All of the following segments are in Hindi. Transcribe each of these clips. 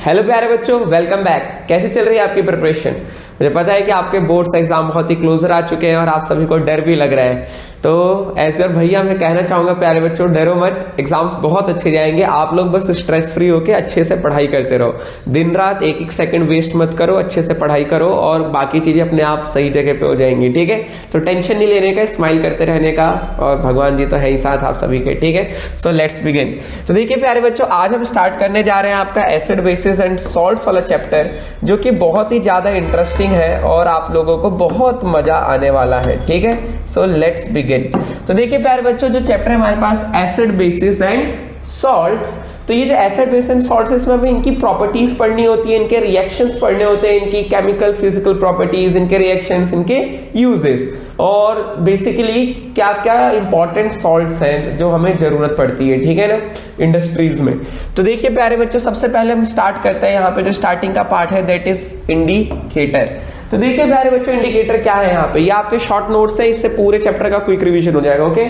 हेलो प्यारे बच्चों, वेलकम बैक। कैसे चल रही है आपकी प्रिपरेशन? मुझे पता है कि आपके बोर्ड्स एग्जाम बहुत ही क्लोजर आ चुके हैं और आप सभी को डर भी लग रहा है। तो ऐसे और भैया मैं कहना चाहूंगा प्यारे बच्चों, डरो मत, एग्जाम्स बहुत अच्छे जाएंगे। आप लोग बस स्ट्रेस फ्री होके अच्छे से पढ़ाई करते रहो, दिन रात एक एक सेकंड वेस्ट मत करो, अच्छे से पढ़ाई करो और बाकी चीजें अपने आप सही जगह पे हो जाएंगी। ठीक है, तो टेंशन नहीं लेने का, स्माइल करते रहने का, और भगवान जी तो है ही साथ आप सभी के। ठीक है, सो लेट्स बिगिन। तो देखिए प्यारे बच्चों, आज हम स्टार्ट करने जा रहे हैं आपका एसिड बेसिस एंड सॉल्ट्स वाला चैप्टर, जो कि बहुत ही ज्यादा इंटरेस्टिंग है और आप लोगों को बहुत मजा आने वाला है। ठीक है, सो लेट्स बिगिन। तो देखिए प्यारे बच्चों, जो चैप्टर है हमारे पास एसिड बेसिस एंड सॉल्ट्स, तो ये जो एसिड बेस एंड सॉल्ट्स, इसमें हमें इनकी प्रॉपर्टीज पढ़नी होती है, इनके रिएक्शंस पढ़ने होते हैं, इनकी केमिकल फिजिकल प्रॉपर्टीज, इनके रिएक्शंस, इनके यूजेस, और बेसिकली क्या क्या इंपॉर्टेंट सॉल्ट्स हैं जो हमें जरूरत पड़ती है। ठीक है ना, इंडस्ट्रीज में। तो देखिए प्यारे बच्चों, सबसे पहले हम स्टार्ट करते हैं, यहाँ पे जो स्टार्टिंग का पार्ट है दैट इज इंडिकेटर। तो देखिए प्यारे बच्चों, इंडिकेटर क्या है यहाँ पे, ये आपके शॉर्ट नोट्स है, इससे पूरे चैप्टर का क्विक रिवीजन हो जाएगा। Okay,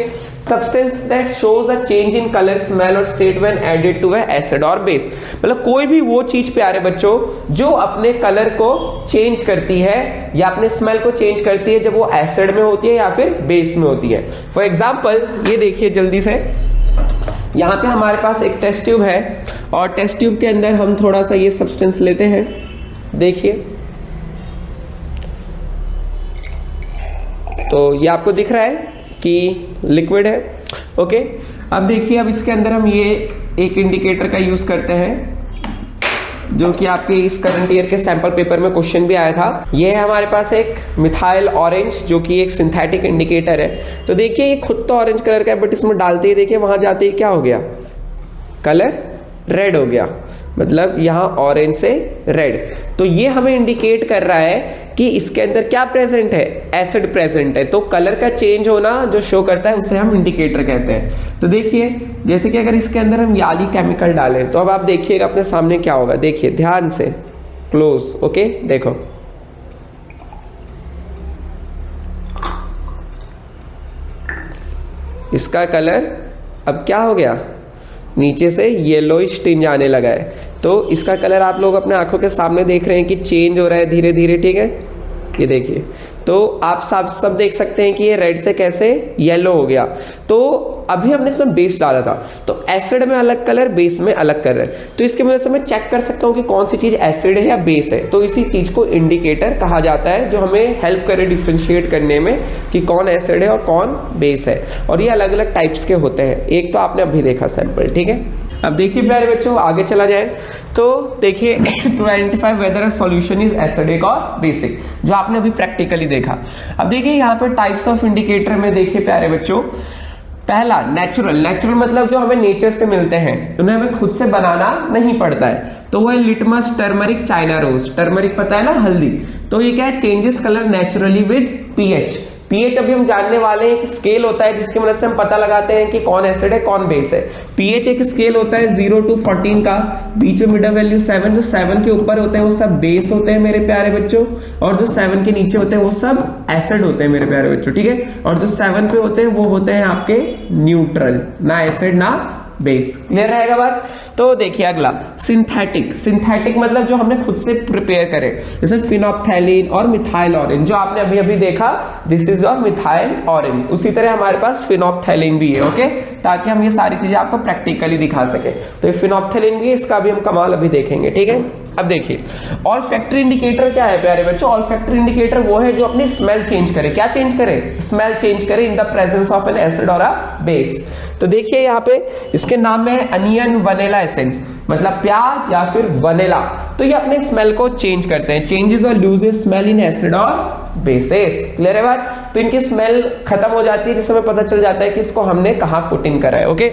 substance that shows a change in colour, smell और state when added to a acid और बेस। मतलब कोई भी वो चीज प्यारे बच्चों जो अपने कलर को चेंज करती है या अपने स्मेल को चेंज करती है जब वो एसिड में होती है या फिर बेस में होती है। फॉर एग्जाम्पल ये देखिए जल्दी से, यहाँ पे हमारे पास एक टेस्ट ट्यूब है और टेस्ट ट्यूब के अंदर हम थोड़ा सा ये सब्सटेंस लेते हैं। देखिए, तो ये आपको दिख रहा है कि लिक्विड है। ओके, अब देखिए, अब इसके अंदर हम ये एक इंडिकेटर का यूज करते हैं, जो कि आपके इस करंट ईयर के सैंपल पेपर में क्वेश्चन भी आया था। ये है हमारे पास एक मिथाइल ऑरेंज, जो कि एक सिंथेटिक इंडिकेटर है। तो देखिए, ये खुद तो ऑरेंज कलर का है, बट इसमें डालते ही देखिए वहां जाते ही क्या हो गया, कलर रेड हो गया, मतलब यहाँ ऑरेंज से रेड। तो ये हमें इंडिकेट कर रहा है कि इसके अंदर क्या प्रेजेंट है, एसिड प्रेजेंट है। तो कलर का चेंज होना जो शो करता है उसे हम इंडिकेटर कहते हैं। तो देखिए, जैसे कि अगर इसके अंदर हम याली केमिकल डालें, तो अब आप देखिएगा अपने सामने क्या होगा। देखिए ध्यान से, क्लोज। ओके, देखो, इसका कलर अब क्या हो गया, नीचे से येलोइश टिंज आने लगा है। तो इसका कलर आप लोग अपने आंखों के सामने देख रहे हैं कि चेंज हो रहा है धीरे धीरे। ठीक है, ये देखिए, तो आप सब देख सकते हैं कि ये रेड से कैसे येलो हो गया। तो अभी हमने इसमें बेस डाला था, तो एसिड में अलग कलर, बेस में अलग कलर, तो इसके वजह से मैं चेक कर सकता हूँ कि कौन सी चीज एसिड है या बेस है। तो इसी चीज को इंडिकेटर कहा जाता है, जो हमें हेल्प करे डिफरेंशिएट करने में कि कौन एसिड है और कौन बेस है। और ये अलग अलग टाइप्स के होते हैं, एक तो आपने अभी देखा सैंपल। ठीक है, अब देखिए प्यारे बच्चों, आगे चला जाए तो देखिए to identify whether a solution is acidic और बेसिक, जो आपने अभी प्रैक्टिकली देखा। अब देखिए यहाँ पर टाइप्स ऑफ इंडिकेटर में देखिए प्यारे बच्चों, पहला नेचुरल। नेचुरल मतलब जो हमें नेचर से मिलते हैं, उन्हें हमें खुद से बनाना नहीं पड़ता है। तो वो है litmus, turmeric, China rose. Turmeric पता है ना, हल्दी। तो ये क्या है, changes colour naturally with pH. PH अभी हम जानने वाले हैं कि स्केल होता है जिसकी मदद से हम पता लगाते हैं कि कौन एसिड है कौन बेस है। पीएच एक स्केल होता है 0 to 14 का, बीच में मिडल वैल्यू 7। जो 7 के ऊपर होते हैं वो सब बेस होते हैं मेरे प्यारे बच्चों, और जो 7 के नीचे होते हैं वो सब एसिड होते हैं मेरे प्यारे बच्चों। ठीक है, और जो 7 पे होते हैं वो होते हैं आपके न्यूट्रल, ना एसिड ना बेस। क्लियर रहेगा बात? तो देखिए अगला सिंथेटिक। सिंथेटिक मतलब जो हमने खुद से प्रिपेयर करे, जैसे फिनोप्थैलीन और मिथाइल ऑरेंज, जो आपने अभी अभी देखा, this is your methyl orange. उसी तरह हमारे पास फिनोप्थैलीन भी है। ओके, ताकि हम ये सारी चीजें आपको प्रैक्टिकली दिखा सके। तो ये फिनोप्थैलीन भी है, इसका भी हम कमाल अभी देखेंगे। ठीक है, अब देखिए ऑल्फैक्टरी इंडिकेटर क्या है प्यारे बच्चों। ऑल्फैक्टरी इंडिकेटर वो है जो अपनी स्मेल चेंज करे। क्या चेंज करे, स्मेल चेंज करे in the presence of N acid और अ बेस। तो देखिए यहाँ पे इसके नाम में है अनियन वनीला एसेंस, मतलब प्याज या फिर वनीला। तो ये अपने स्मेल को चेंज करते हैं, चेंजेस और लूजेस स्मेल इन एसिड और बेसेस। क्लियर है बात? तो इनकी स्मेल खत्म हो जाती है, जिससे हमें पता चल जाता है कि इसको हमने कहाँ पुट इन करा है। ओके,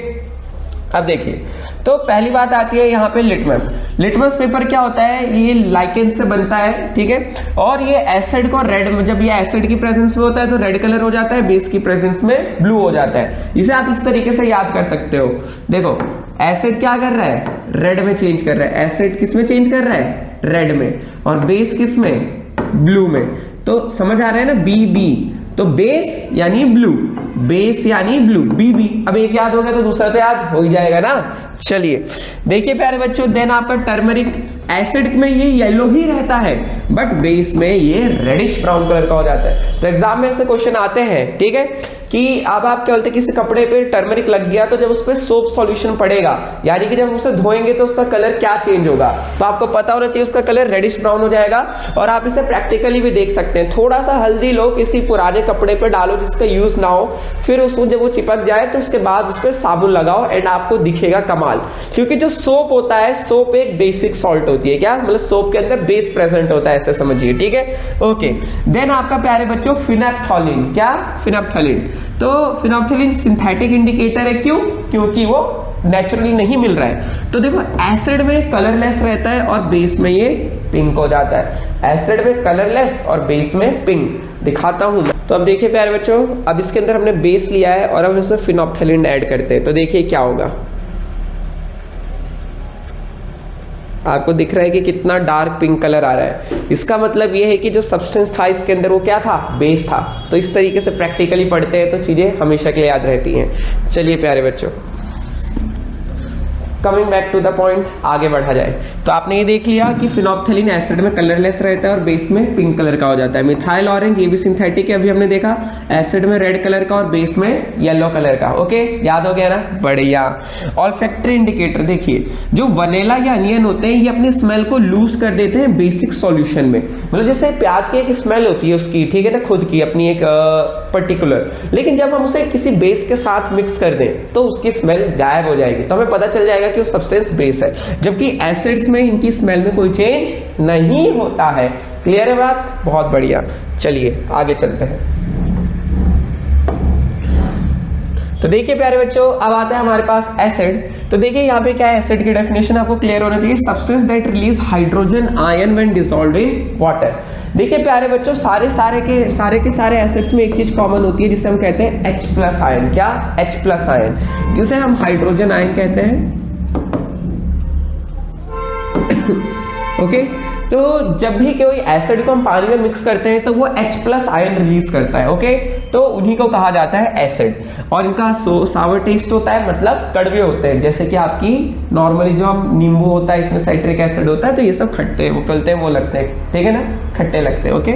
अब देखिए, तो पहली बात आती है यहाँ पे लिटमस। लिटमस पेपर क्या होता है, ये लाइकेन से बनता है। ठीक है, और ये एसिड को रेड में, जब ये एसिड की प्रेजेंस में होता है तो रेड कलर हो जाता है, बेस की प्रेजेंस में ब्लू हो जाता है। इसे आप इस तरीके से याद कर सकते हो। देखो, एसिड क्या कर रहा है, रेड में चेंज कर रहा है। एसिड किस में चेंज कर रहा है, रेड में, और बेस किस में, ब्लू में। तो समझ आ रहा है ना, बी बी। तो बेस यानी ब्लू, बेस यानी ब्लू, BB। अब एक याद हो गया तो दूसरा तो याद हो ही जाएगा ना। चलिए देखिए प्यारे बच्चों, देन आपका टर्मरिक, एसिड में ये येलो ही रहता है बट बेस में ये रेडिश ब्राउन कलर का हो जाता है। तो एग्जाम में ऐसे क्वेश्चन आते हैं, ठीक है, कि अब आप क्या बोलते हैं, किसी कपड़े पे टर्मरिक लग गया तो जब उस पर सोप सॉल्यूशन पड़ेगा, यानी कि जब हम उसे धोएंगे तो उसका कलर क्या चेंज होगा, तो आपको पता होना चाहिए उसका कलर रेडिश ब्राउन हो जाएगा। और आप इसे प्रैक्टिकली भी देख सकते हैं, थोड़ा सा हल्दी लो किसी पुराने कपड़े पे डालो जिसका यूज ना हो, फिर उसको जब वो चिपक जाए तो उसके बाद उस पर साबुन लगाओ एंड आपको दिखेगा कमाल। क्योंकि जो सोप होता है, सोप एक बेसिक सॉल्ट होती है, क्या मतलब सोप के अंदर बेस प्रेजेंट होता है, ऐसे समझिए, ठीक है, ओके। देन आपका प्यारे बच्चों फिनैप्थोलीन, क्या, फिनैप्थोलीन। तो फिनैप्थोलीन सिंथेटिक इंडिकेटर है, क्यों, क्योंकि वो नेचुरली नहीं मिल रहा है। तो देखो एसिड में कलरलेस रहता है और बेस में ये पिंक हो जाता है, एसिड में कलरलेस और बेस में पिंक, दिखाता हूं मैं। तो अब देखिए प्यारे बच्चों, अब इसके अंदर हमने बेस लिया है और अब इसमें फिनैप्थोलीन ऐड करते हैं, तो देखिए क्या होगा। आपको दिख रहा है कि कितना डार्क पिंक कलर आ रहा है, इसका मतलब ये है कि जो सब्सटेंस था इसके अंदर वो क्या था, बेस था। तो इस तरीके से प्रैक्टिकली पढ़ते हैं तो चीजें हमेशा के लिए याद रहती हैं। चलिए प्यारे बच्चों, coming back to the point, आगे बढ़ा जाए। तो आपने ये देख लिया कि फिनैप्थोलीन एसिड में कलरलेस रहता है और बेस में पिंक कलर का हो जाता है। मिथाइल ऑरेंज ये भी सिंथेटिक है, अभी हमने देखा, एसिड में रेड कलर का और बेस में येलो कलर का। ओके, याद हो गया ना, बढ़िया। ऑल्फैक्टरी इंडिकेटर देखिए, जो वनीला या अनियन होते हैं ये अपनी स्मेल को लूज कर देते हैं बेसिक सॉल्यूशन में। मतलब जैसे प्याज की एक स्मेल होती है उसकी, ठीक है ना, खुद की अपनी एक पर्टिकुलर, लेकिन जब हम उसे किसी बेस के साथ मिक्स कर दें तो उसकी स्मेल गायब हो जाएगी, तो हमें पता चल जाएगा कि वो सब्सटेंस बेस है। जबकि एसिड्स में इनकी स्मेल में कोई चेंज नहीं होता है। क्लियर है बात, बहुत बढ़िया। चलिए आगे चलते हैं। तो देखिए प्यारे बच्चों, अब आता है हमारे पास एसिड। तो देखिए यहाँ पे क्या है, एसिड की डेफिनेशन आपको क्लियर होना चाहिए, substance that release hydrogen ion when dissolved in water. देखिए प्यारे बच्चों, सारे के सारे एसिड्स में एक चीज कॉमन होती है जिसे हम कहते हैं H+ आयन। क्या, H+ आयन, जिसे हम हाइड्रोजन आयन कहते हैं। ओके, तो जब भी कोई एसिड को हम पानी में मिक्स करते हैं तो वो H+ आयन रिलीज करता है। ओके, तो उन्हीं को कहा जाता है एसिड। और इनका सावर टेस्ट होता है, मतलब कड़वे होते हैं, जैसे कि आपकी नॉर्मली जो हम नींबू होता है इसमें साइट्रिक एसिड होता है, तो ये सब खट्टे वो चलते हैं, वो लगते हैं, ठीक है ना, खट्टे लगते हैं। ओके,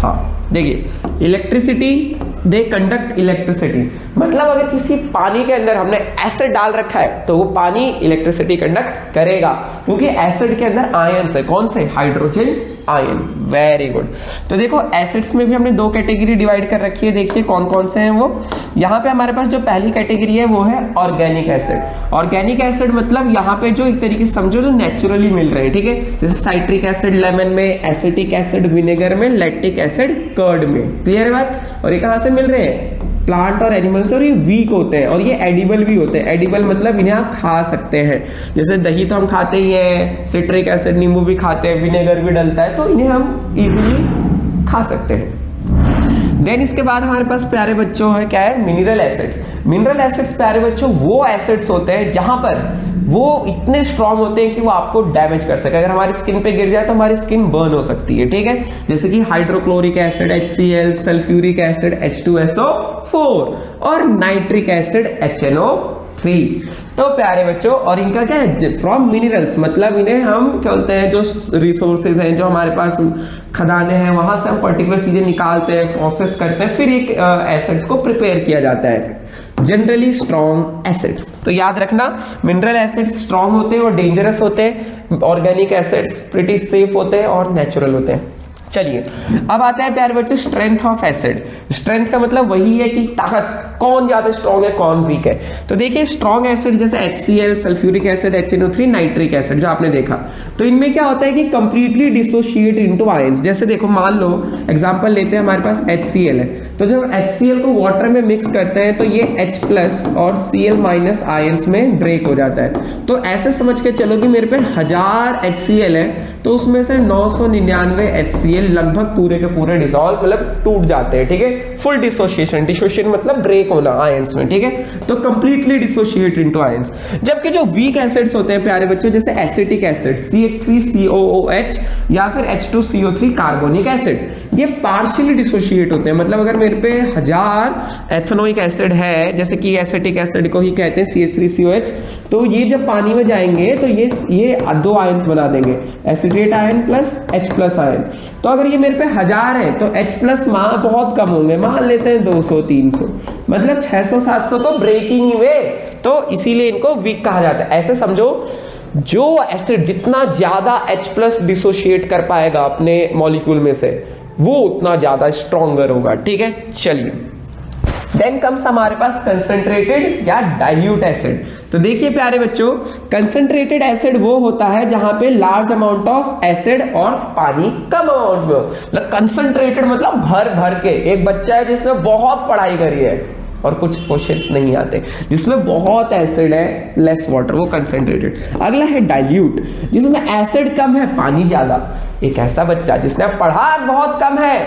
हाँ देखिए, इलेक्ट्रिसिटी, दे कंडक्ट इलेक्ट्रिसिटी, मतलब अगर किसी पानी के अंदर हमने एसिड डाल रखा है तो वो पानी इलेक्ट्रिसिटी कंडक्ट करेगा, क्योंकि एसिड के अंदर आयन्स है, कौन से, हाइड्रोजन आयन। Very good. तो देखो एसिड्स में भी हमने दो कैटेगरी डिवाइड कर रखी है, देखिए कौन कौन से हैं वो। यहाँ पे हमारे पास जो पहली कैटेगरी है वो है ऑर्गेनिक एसिड। ऑर्गेनिक एसिड मतलब यहाँ पे जो एक तरीके से समझो जो नेचुरली मिल रहे हैं, ठीक है, जैसे साइट्रिक एसिड लेमन में, एसिटिक एसिड विनेगर में, लैक्टिक एसिड कर्ड में। क्लियर है बात। और ये कहाँ से मिल रहे हैं, प्लांट और एनिमल से, और ये वीक होते हैं और ये एडिबल भी होते हैं। एडिबल मतलब इन्हें आप खा सकते हैं, जैसे दही तो हम खाते ही हैं, सिट्रिक एसिड नींबू भी खाते हैं, विनेगर भी डलता है, तो इन्हें हम इजीली खा सकते हैं। देन इसके बाद हमारे पास प्यारे बच्चों है क्या है, मिनरल एसिड्स। मिनरल एसिड्स प्यारे बच्चों वो एसिड्स होते हैं जहां पर वो इतने स्ट्रॉन्ग होते हैं कि वो आपको डैमेज कर सके, अगर हमारी स्किन पे गिर जाए तो हमारी स्किन बर्न हो सकती है, ठीक है, जैसे कि hydrochloric acid HCl, sulphuric acid H2SO4 और नाइट्रिक एसिड HNO3। तो प्यारे बच्चों, और इनका क्या है, फ्रॉम मिनरल्स, मतलब इन्हें हम क्या बोलते हैं, जो रिसोर्सेज हैं, जो हमारे पास खदानें हैं, वहां से हम पर्टिकुलर चीजें निकालते हैं, प्रोसेस करते हैं, फिर एक एसिड्स को प्रिपेयर किया जाता है, जनरली स्ट्रॉन्ग एसिड्स। तो याद रखना, मिनरल एसिड्स स्ट्रॉन्ग होते हैं और डेंजरस होते हैं, ऑर्गेनिक एसिड्स प्रिटी सेफ होते हैं और नेचुरल होते हैं। चलिए अब आता है प्यारे बच्चों स्ट्रेंथ ऑफ एसिड। स्ट्रेंथ का मतलब वही है कि ताकत, कौन ज्यादा स्ट्रॉन्ग है कौन वीक है। तो देखिए स्ट्रॉन्ग एसिड जैसे HCl, sulphuric acid HNO3, nitric acid जो आपने देखा, तो इनमें क्या होता है कि कंप्लीटली डिसोशिएट इनटू आयंस। जैसे देखो मान लो एग्जांपल लेते हैं, हमारे पास HCl है, तो जब HCl को वाटर में मिक्स करते हैं तो ये H+ और Cl- आयंस में ब्रेक हो जाता है। तो ऐसे समझ के चलो कि मेरे पे 1000 HCl है तो उसमें से 999 HCl लगभग पूरे के पूरे डिसॉल्व मतलब टूट जाते हैं, ठीक है। फुल डिसोसिएशन, डिसोसिएशन मतलब ब्रेक होना आयंस में, ठीक है। तो कंप्लीटली डिसोशिएट इनटू आयंस। जबकि जो वीक एसिड्स होते हैं प्यारे बच्चों, जैसे एसिटिक एसिड CH3COOH या फिर H2CO3 कार्बोनिक एसिड, ये पार्शियली डिसोशिएट होते हैं। मतलब अगर मेरे पे 1000 एथेनोइक एसिड है, जैसे कि एसिटिक एसिड को ही कहते हैं CH3COH, तो ये जब पानी में जाएंगे तो ये दो आयंस बना देंगे, acetate ion plus H plus ion. तो अगर ये मेरे पे 1000 है तो H प्लस बहुत कम होंगे, मान लेते हैं 200-300, मतलब 600-700 तो ब्रेकिंग ही वे। तो इसीलिए इनको वीक कहा जाता है। ऐसे समझो, जो एसिड जितना ज्यादा H प्लस डिसोशिएट कर पाएगा अपने मॉलिक्यूल में से, वो उतना ज्यादा स्ट्रॉन्गर होगा, ठीक है। चलिए, देन कम्स हमारे पास कंसंट्रेटेड या डाइल्यूट एसिड। तो देखिए प्यारे बच्चों, कंसंट्रेटेड एसिड वो होता है जहां पे लार्ज अमाउंट ऑफ एसिड और पानी कम अमाउंट में हो। मतलब कंसंट्रेटेड मतलब भर भर के। एक बच्चा है जिसने बहुत पढ़ाई करी है और कुछ क्वेश्चंस नहीं आते, जिसमें बहुत एसिड है लेस वाटर, वो कंसंट्रेटेड। अगला है डाइल्यूट, जिसमें एसिड कम है पानी ज्यादा। एक ऐसा बच्चा जिसने पढ़ा बहुत कम है,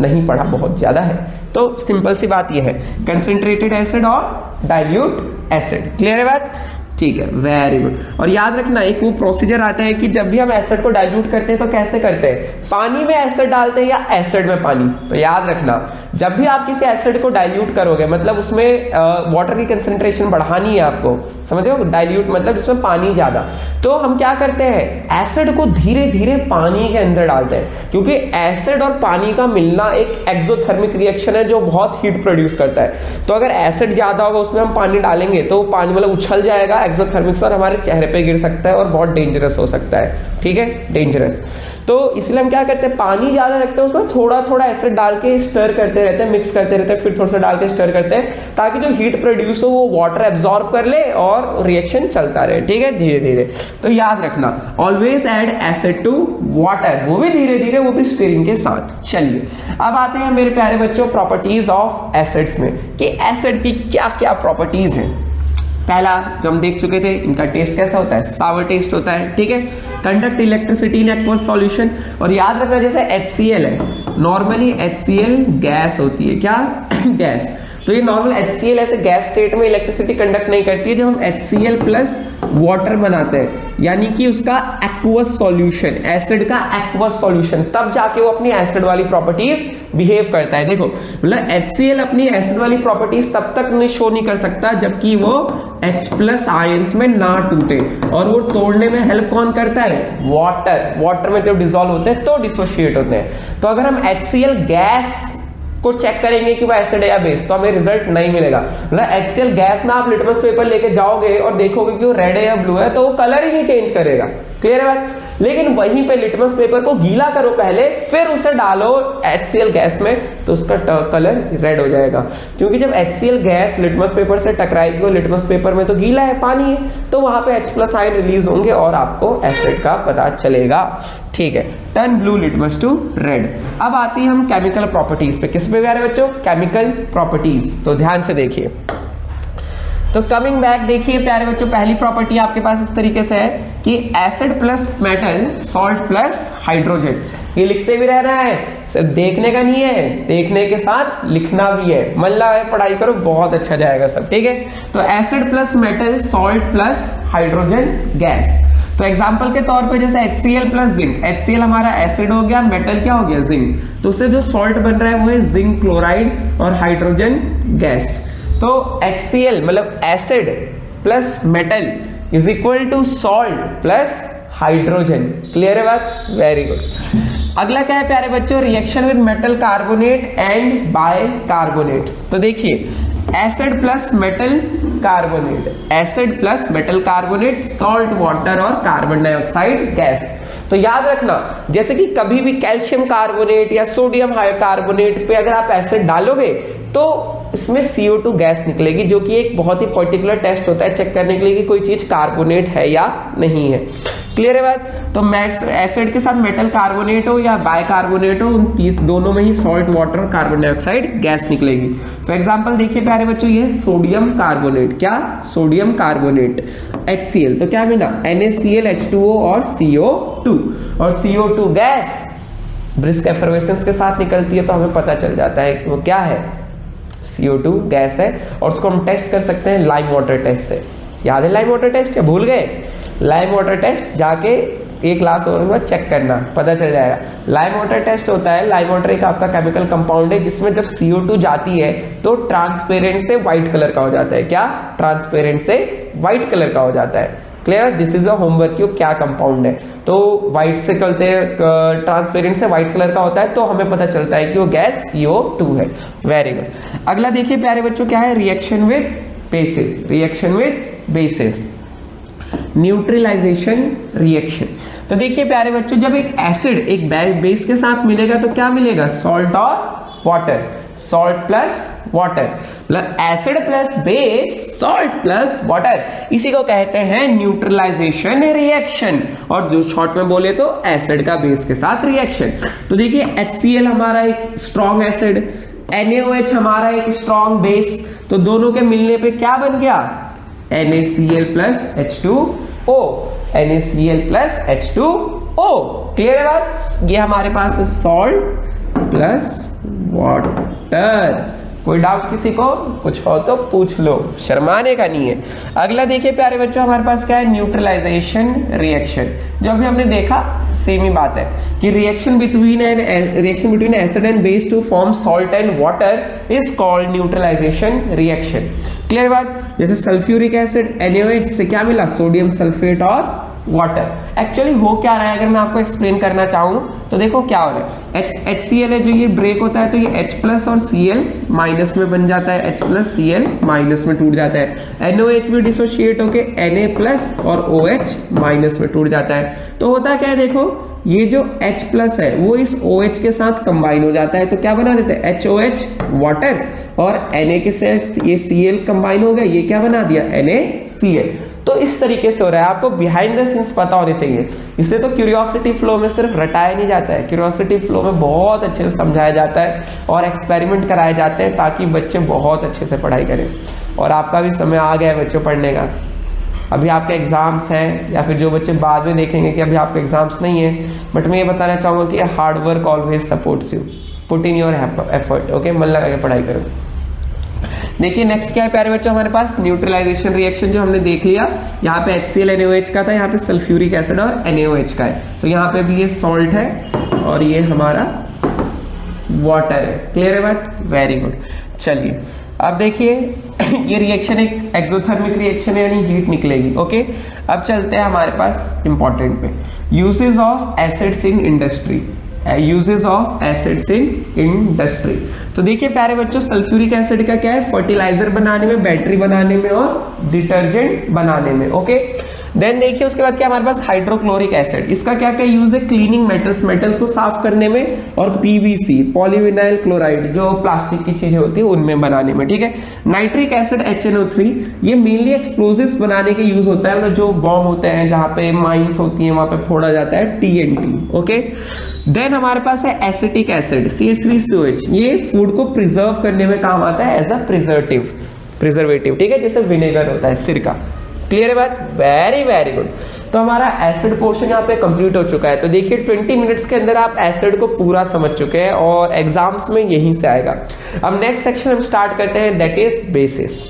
नहीं पढ़ा बहुत ज्यादा है। तो सिंपल सी बात यह है, कंसंट्रेटेड एसिड और डाइल्यूट एसिड। क्लियर है बात? ठीक है, वेरी गुड। और याद रखना, एक वो प्रोसीजर आता है कि जब भी हम एसिड को डाइल्यूट करते हैं तो कैसे करते हैं, पानी में एसिड डालते हैं या एसिड में पानी। तो याद रखना, जब भी आप किसी एसिड को डाइल्यूट करोगे, मतलब उसमें वाटर की कंसंट्रेशन बढ़ानी है आपको, समझ रहे हो? डाइल्यूट मतलब जिसमें पानी ज्यादा। तो हम क्या करते हैं, एसिड को धीरे धीरे पानी के अंदर डालते हैं, क्योंकि एसिड और पानी का मिलना एक एक्सोथर्मिक रिएक्शन है जो बहुत हीट प्रोड्यूस करता है। तो अगर एसिड ज्यादा होगा, उसमें हम पानी डालेंगे तो पानी मतलब उछल जाएगा एक्सोथर्मिक्स और हमारे चेहरे पे गिर सकता है और बहुत डेंजरस हो सकता है, ठीक है, डेंजरस। तो इसलिए हम क्या करते हैं, पानी ज्यादा रखते हैं, उसमें थोड़ा थोड़ा एसिड डाल के स्टर करते रहते हैं, मिक्स करते रहते हैं, फिर थोड़ा सा डाल के स्टर करते हैं, ताकि जो हीट प्रोड्यूस हो वो वाटर एब्जॉर्ब कर ले और रिएक्शन चलता रहे, ठीक है, धीरे धीरे। तो याद रखना, always add acid to water, वो भी धीरे धीरे, वो भी स्टीरिंग के साथ। चलिए, अब आते हैं मेरे प्यारे बच्चों प्रॉपर्टीज ऑफ एसिड्स में, कि एसिड की क्या क्या प्रॉपर्टीज हैं। पहला जो हम देख चुके थे, इनका टेस्ट कैसा होता है, सावर टेस्ट होता है, ठीक है। Conduct electricity in aqueous solution. और याद रखना, जैसे HCl है, नॉर्मली HCl गैस होती है, क्या गैस। तो ये नॉर्मल HCl ऐसे गैस स्टेट में इलेक्ट्रिसिटी कंडक्ट नहीं करती है। जब हम HCl प्लस वाटर बनाते हैं, यानी कि उसका एक्वस सॉल्यूशन, एसिड का एक्वस सॉल्यूशन, तब जाके वो अपनी एसिड वाली प्रॉपर्टीज बिहेव करता है। देखो, मतलब HCl अपनी एसिड वाली प्रॉपर्टीज तब तक नहीं शो नहीं कर सकता जबकि वो H प्लस आयंस में ना टूटे, और वो तोड़ने में हेल्प कौन करता है, वाटर। वाटर में जब डिसॉल्व होते हैं तो डिसोशिएट होते हैं। तो अगर हम HCl गैस को चेक करेंगे कि वो एसिड है या बेस, तो हमें रिजल्ट नहीं मिलेगा। मतलब HCl गैस में आप लिटमस पेपर लेके जाओगे और देखोगे कि वो रेड है या ब्लू है, तो वो कलर ही नहीं चेंज करेगा। क्लियर है बात? लेकिन वहीं पे लिटमस पेपर को गीला करो पहले, फिर उसे डालो HCl गैस में, तो उसका कलर रेड हो जाएगा। क्योंकि जब HCl गैस लिटमस पेपर से टकराएगी, और लिटमस पेपर में तो गीला है, पानी है, तो वहां पे H प्लस आयन रिलीज होंगे और आपको एसिड का पता चलेगा, ठीक है। Turn blue litmus to red. अब आती है हम केमिकल प्रॉपर्टीज पे। किस पे प्यारे बच्चों, केमिकल प्रॉपर्टीज। तो ध्यान से देखिए, तो कमिंग बैक, देखिए प्यारे बच्चों, पहली प्रॉपर्टी आपके पास इस तरीके से है कि acid plus metal, salt plus hydrogen. ये लिखते भी रहना है, सिर्फ देखने का नहीं है, देखने के साथ लिखना भी है। मल्ला है, पढ़ाई करो, बहुत अच्छा जाएगा सब, ठीक है। तो acid plus metal, salt plus hydrogen gas. तो एग्जांपल के तौर पे जैसे HCl प्लस जिंक, HCl हमारा एसिड हो गया, मेटल क्या हो गया, जिंक। तो उससे जो सॉल्ट बन रहा है वो है जिंक क्लोराइड और हाइड्रोजन गैस। तो HCl मतलब acid plus metal is equal to salt plus hydrogen. Clear है बात? Very good. अगला क्या है प्यारे बच्चों, reaction with metal carbonate and bicarbonates. तो देखिए, acid plus metal carbonate, acid plus metal carbonate, salt water और कार्बन डाइऑक्साइड गैस। तो याद रखना, जैसे कि कभी भी कैल्शियम कार्बोनेट या सोडियम कार्बोनेट पे अगर आप एसिड डालोगे तो इसमें CO2 गैस निकलेगी, जो कि एक बहुत ही पर्टिकुलर टेस्ट होता है चेक करने के लिए कि कोई चीज कार्बोनेट है या नहीं है। क्लियर है बात? तो एसिड के साथ मेटल कार्बोनेट हो या बाइकार्बोनेट हो, उन दोनों में ही सॉल्ट वाटर और कार्बन डाइऑक्साइड गैस निकलेगी। तो एग्जांपल देखिए प्यारे बच्चों, ये सोडियम कार्बोनेट, क्या सोडियम कार्बोनेट HCl, तो क्या मिला NaCl H2O और CO2, और CO2 गैस ब्रिस्क एफर्वेसेंस के साथ निकलती है तो हमें पता चल जाता है कि वो क्या है, CO2 गैस है। और उसको हम टेस्ट कर सकते हैं लाइम वाटर टेस्ट से। याद है लाइम वाटर टेस्ट, या भूल गए? लाइम वाटर टेस्ट जाके एक क्लास और बाद चेक करना, पता चल जाएगा। लाइम वाटर टेस्ट होता है, लाइम वाटर एक आपका केमिकल कंपाउंड है जिसमें जब CO2 जाती है तो ट्रांसपेरेंट से व्हाइट कलर का हो जाता है। क्या? ट्रांसपेरेंट से व्हाइट कलर का हो जाता है। Clear? This is a homework की क्या कंपाउंड है। तो व्हाइट से चलते ट्रांसपेरेंट से व्हाइट कलर का होता है तो हमें पता चलता है कि वो गैस CO2 है। Very good. अगला देखिए प्यारे बच्चों क्या है, reaction with bases. Reaction with bases, neutralisation reaction. तो देखिए प्यारे बच्चों, जब एक एसिड एक बेस के साथ मिलेगा तो क्या मिलेगा, सॉल्ट और वाटर। सॉल्ट प्लस वाटर, मतलब acid plus base, salt plus water, इसी को कहते हैं न्यूट्रलाइजेशन रिएक्शन। और जो शॉर्ट में बोले तो एसिड का बेस के साथ रिएक्शन। तो देखिए HCl हमारा एक स्ट्रॉन्ग एसिड, NaOH हमारा एक स्ट्रॉन्ग बेस, तो दोनों के मिलने पे क्या बन गया, NaCl plus H2O। NaCl plus H2O। Clear है बात? ये हमारे पास है सॉल्ट प्लस वाटर। कोई डाउट किसी को? कुछ हो तो पूछ लो, शर्माने का नहीं है। अगला देखिए प्यारे बच्चों, हमारे पास क्या है, न्यूट्रलाइजेशन रिएक्शन। जो अभी हमने देखा सेम ही बात है कि reaction between acid and base to form salt and water is called neutralisation reaction. Clear बात? जैसे सल्फ्यूरिक एसिड NaOH से क्या मिला, सोडियम सल्फेट और वाटर। एक्चुअली हो क्या रहा है अगर मैं आपको एक्सप्लेन करना चाहूँ तो देखो क्या हो रहा है, HCl है जो ये ब्रेक होता है तो ये H प्लस और Cl माइनस में बन जाता है, H प्लस Cl माइनस में टूट जाता है। NaOH भी डिसोशिएट होके Na प्लस और OH माइनस में टूट जाता है। तो होता क्या है, देखो ये जो H प्लस है वो इस OH के साथ कंबाइन हो जाता है तो क्या बना देते हैं, HOH वाटर, और Na के साथ ये Cl कंबाइन हो गया, ये क्या बना दिया, NaCl। तो इस तरीके से हो रहा है। आपको बिहाइंड द सीन्स पता होने चाहिए। इससे तो क्यूरियोसिटी फ्लो में सिर्फ रटाया नहीं जाता है, क्यूरियोसिटी फ्लो में बहुत अच्छे से समझाया जाता है और एक्सपेरिमेंट कराए जाते हैं ताकि बच्चे बहुत अच्छे से पढ़ाई करें। और आपका भी समय आ गया है बच्चों पढ़ने का। अभी आपके एग्जाम्स हैं, या फिर जो बच्चे बाद में देखेंगे कि अभी आपके एग्जाम्स नहीं है, बट मैं ये बताना चाहूँगा कि hard work always supports you, put in your effort. Okay, मन लगा के पढ़ाई करो। देखिए नेक्स्ट क्या है प्यारे बच्चों, हमारे पास न्यूट्रलाइजेशन रिएक्शन जो हमने देख लिया। यहाँ पे HCl NaOH का था, यहाँ पे सल्फ्यूरिक एसिड और NaOH का है। तो यहाँ पे भी ये सॉल्ट है और ये हमारा वाटर है। क्लियर है बात? Very good. चलिए अब देखिए ये रिएक्शन एक एक्सोथर्मिक रिएक्शन है, यानी हीट निकलेगी। ओके, अब चलते हैं हमारे पास इंपॉर्टेंट पे, uses of acids in industry. Uses of acids in industry. तो देखिए प्यारे बच्चों, सल्फ्यूरिक एसिड का क्या है, फर्टिलाइजर बनाने में, बैटरी बनाने में और डिटर्जेंट बनाने में। ओके, देन देखिए उसके बाद क्या हमारे पास हाइड्रोक्लोरिक एसिड, इसका क्या क्या यूज है, क्लीनिंग मेटल्स, मेटल को साफ करने में, और PVC पॉलीविनाइल क्लोराइड जो प्लास्टिक की चीजें होती है उनमें बनाने में। ठीक है, नाइट्रिक एसिड HNO3 ये मेनली एक्सप्लोजिव्स बनाने के यूज होता है, मतलब जो बॉम्ब होते हैं जहां पे माइंस होती हैं वहां पे फोड़ा जाता है, TNT। ओके, देन हमारे पास है एसिटिक एसिड CH3COH, ये फूड को प्रिजर्व करने में काम आता है एज अ प्रिजर्वेटिव। ठीक है, जैसे विनेगर होता है, सिरका। क्लियर है बात? Very very good. तो हमारा एसिड पोर्शन यहाँ पे कंप्लीट हो चुका है। तो देखिए 20 मिनट्स के अंदर आप एसिड को पूरा समझ चुके हैं और एग्जाम्स में यहीं से आएगा। अब नेक्स्ट सेक्शन हम स्टार्ट करते हैं, दैट इज बेसिस।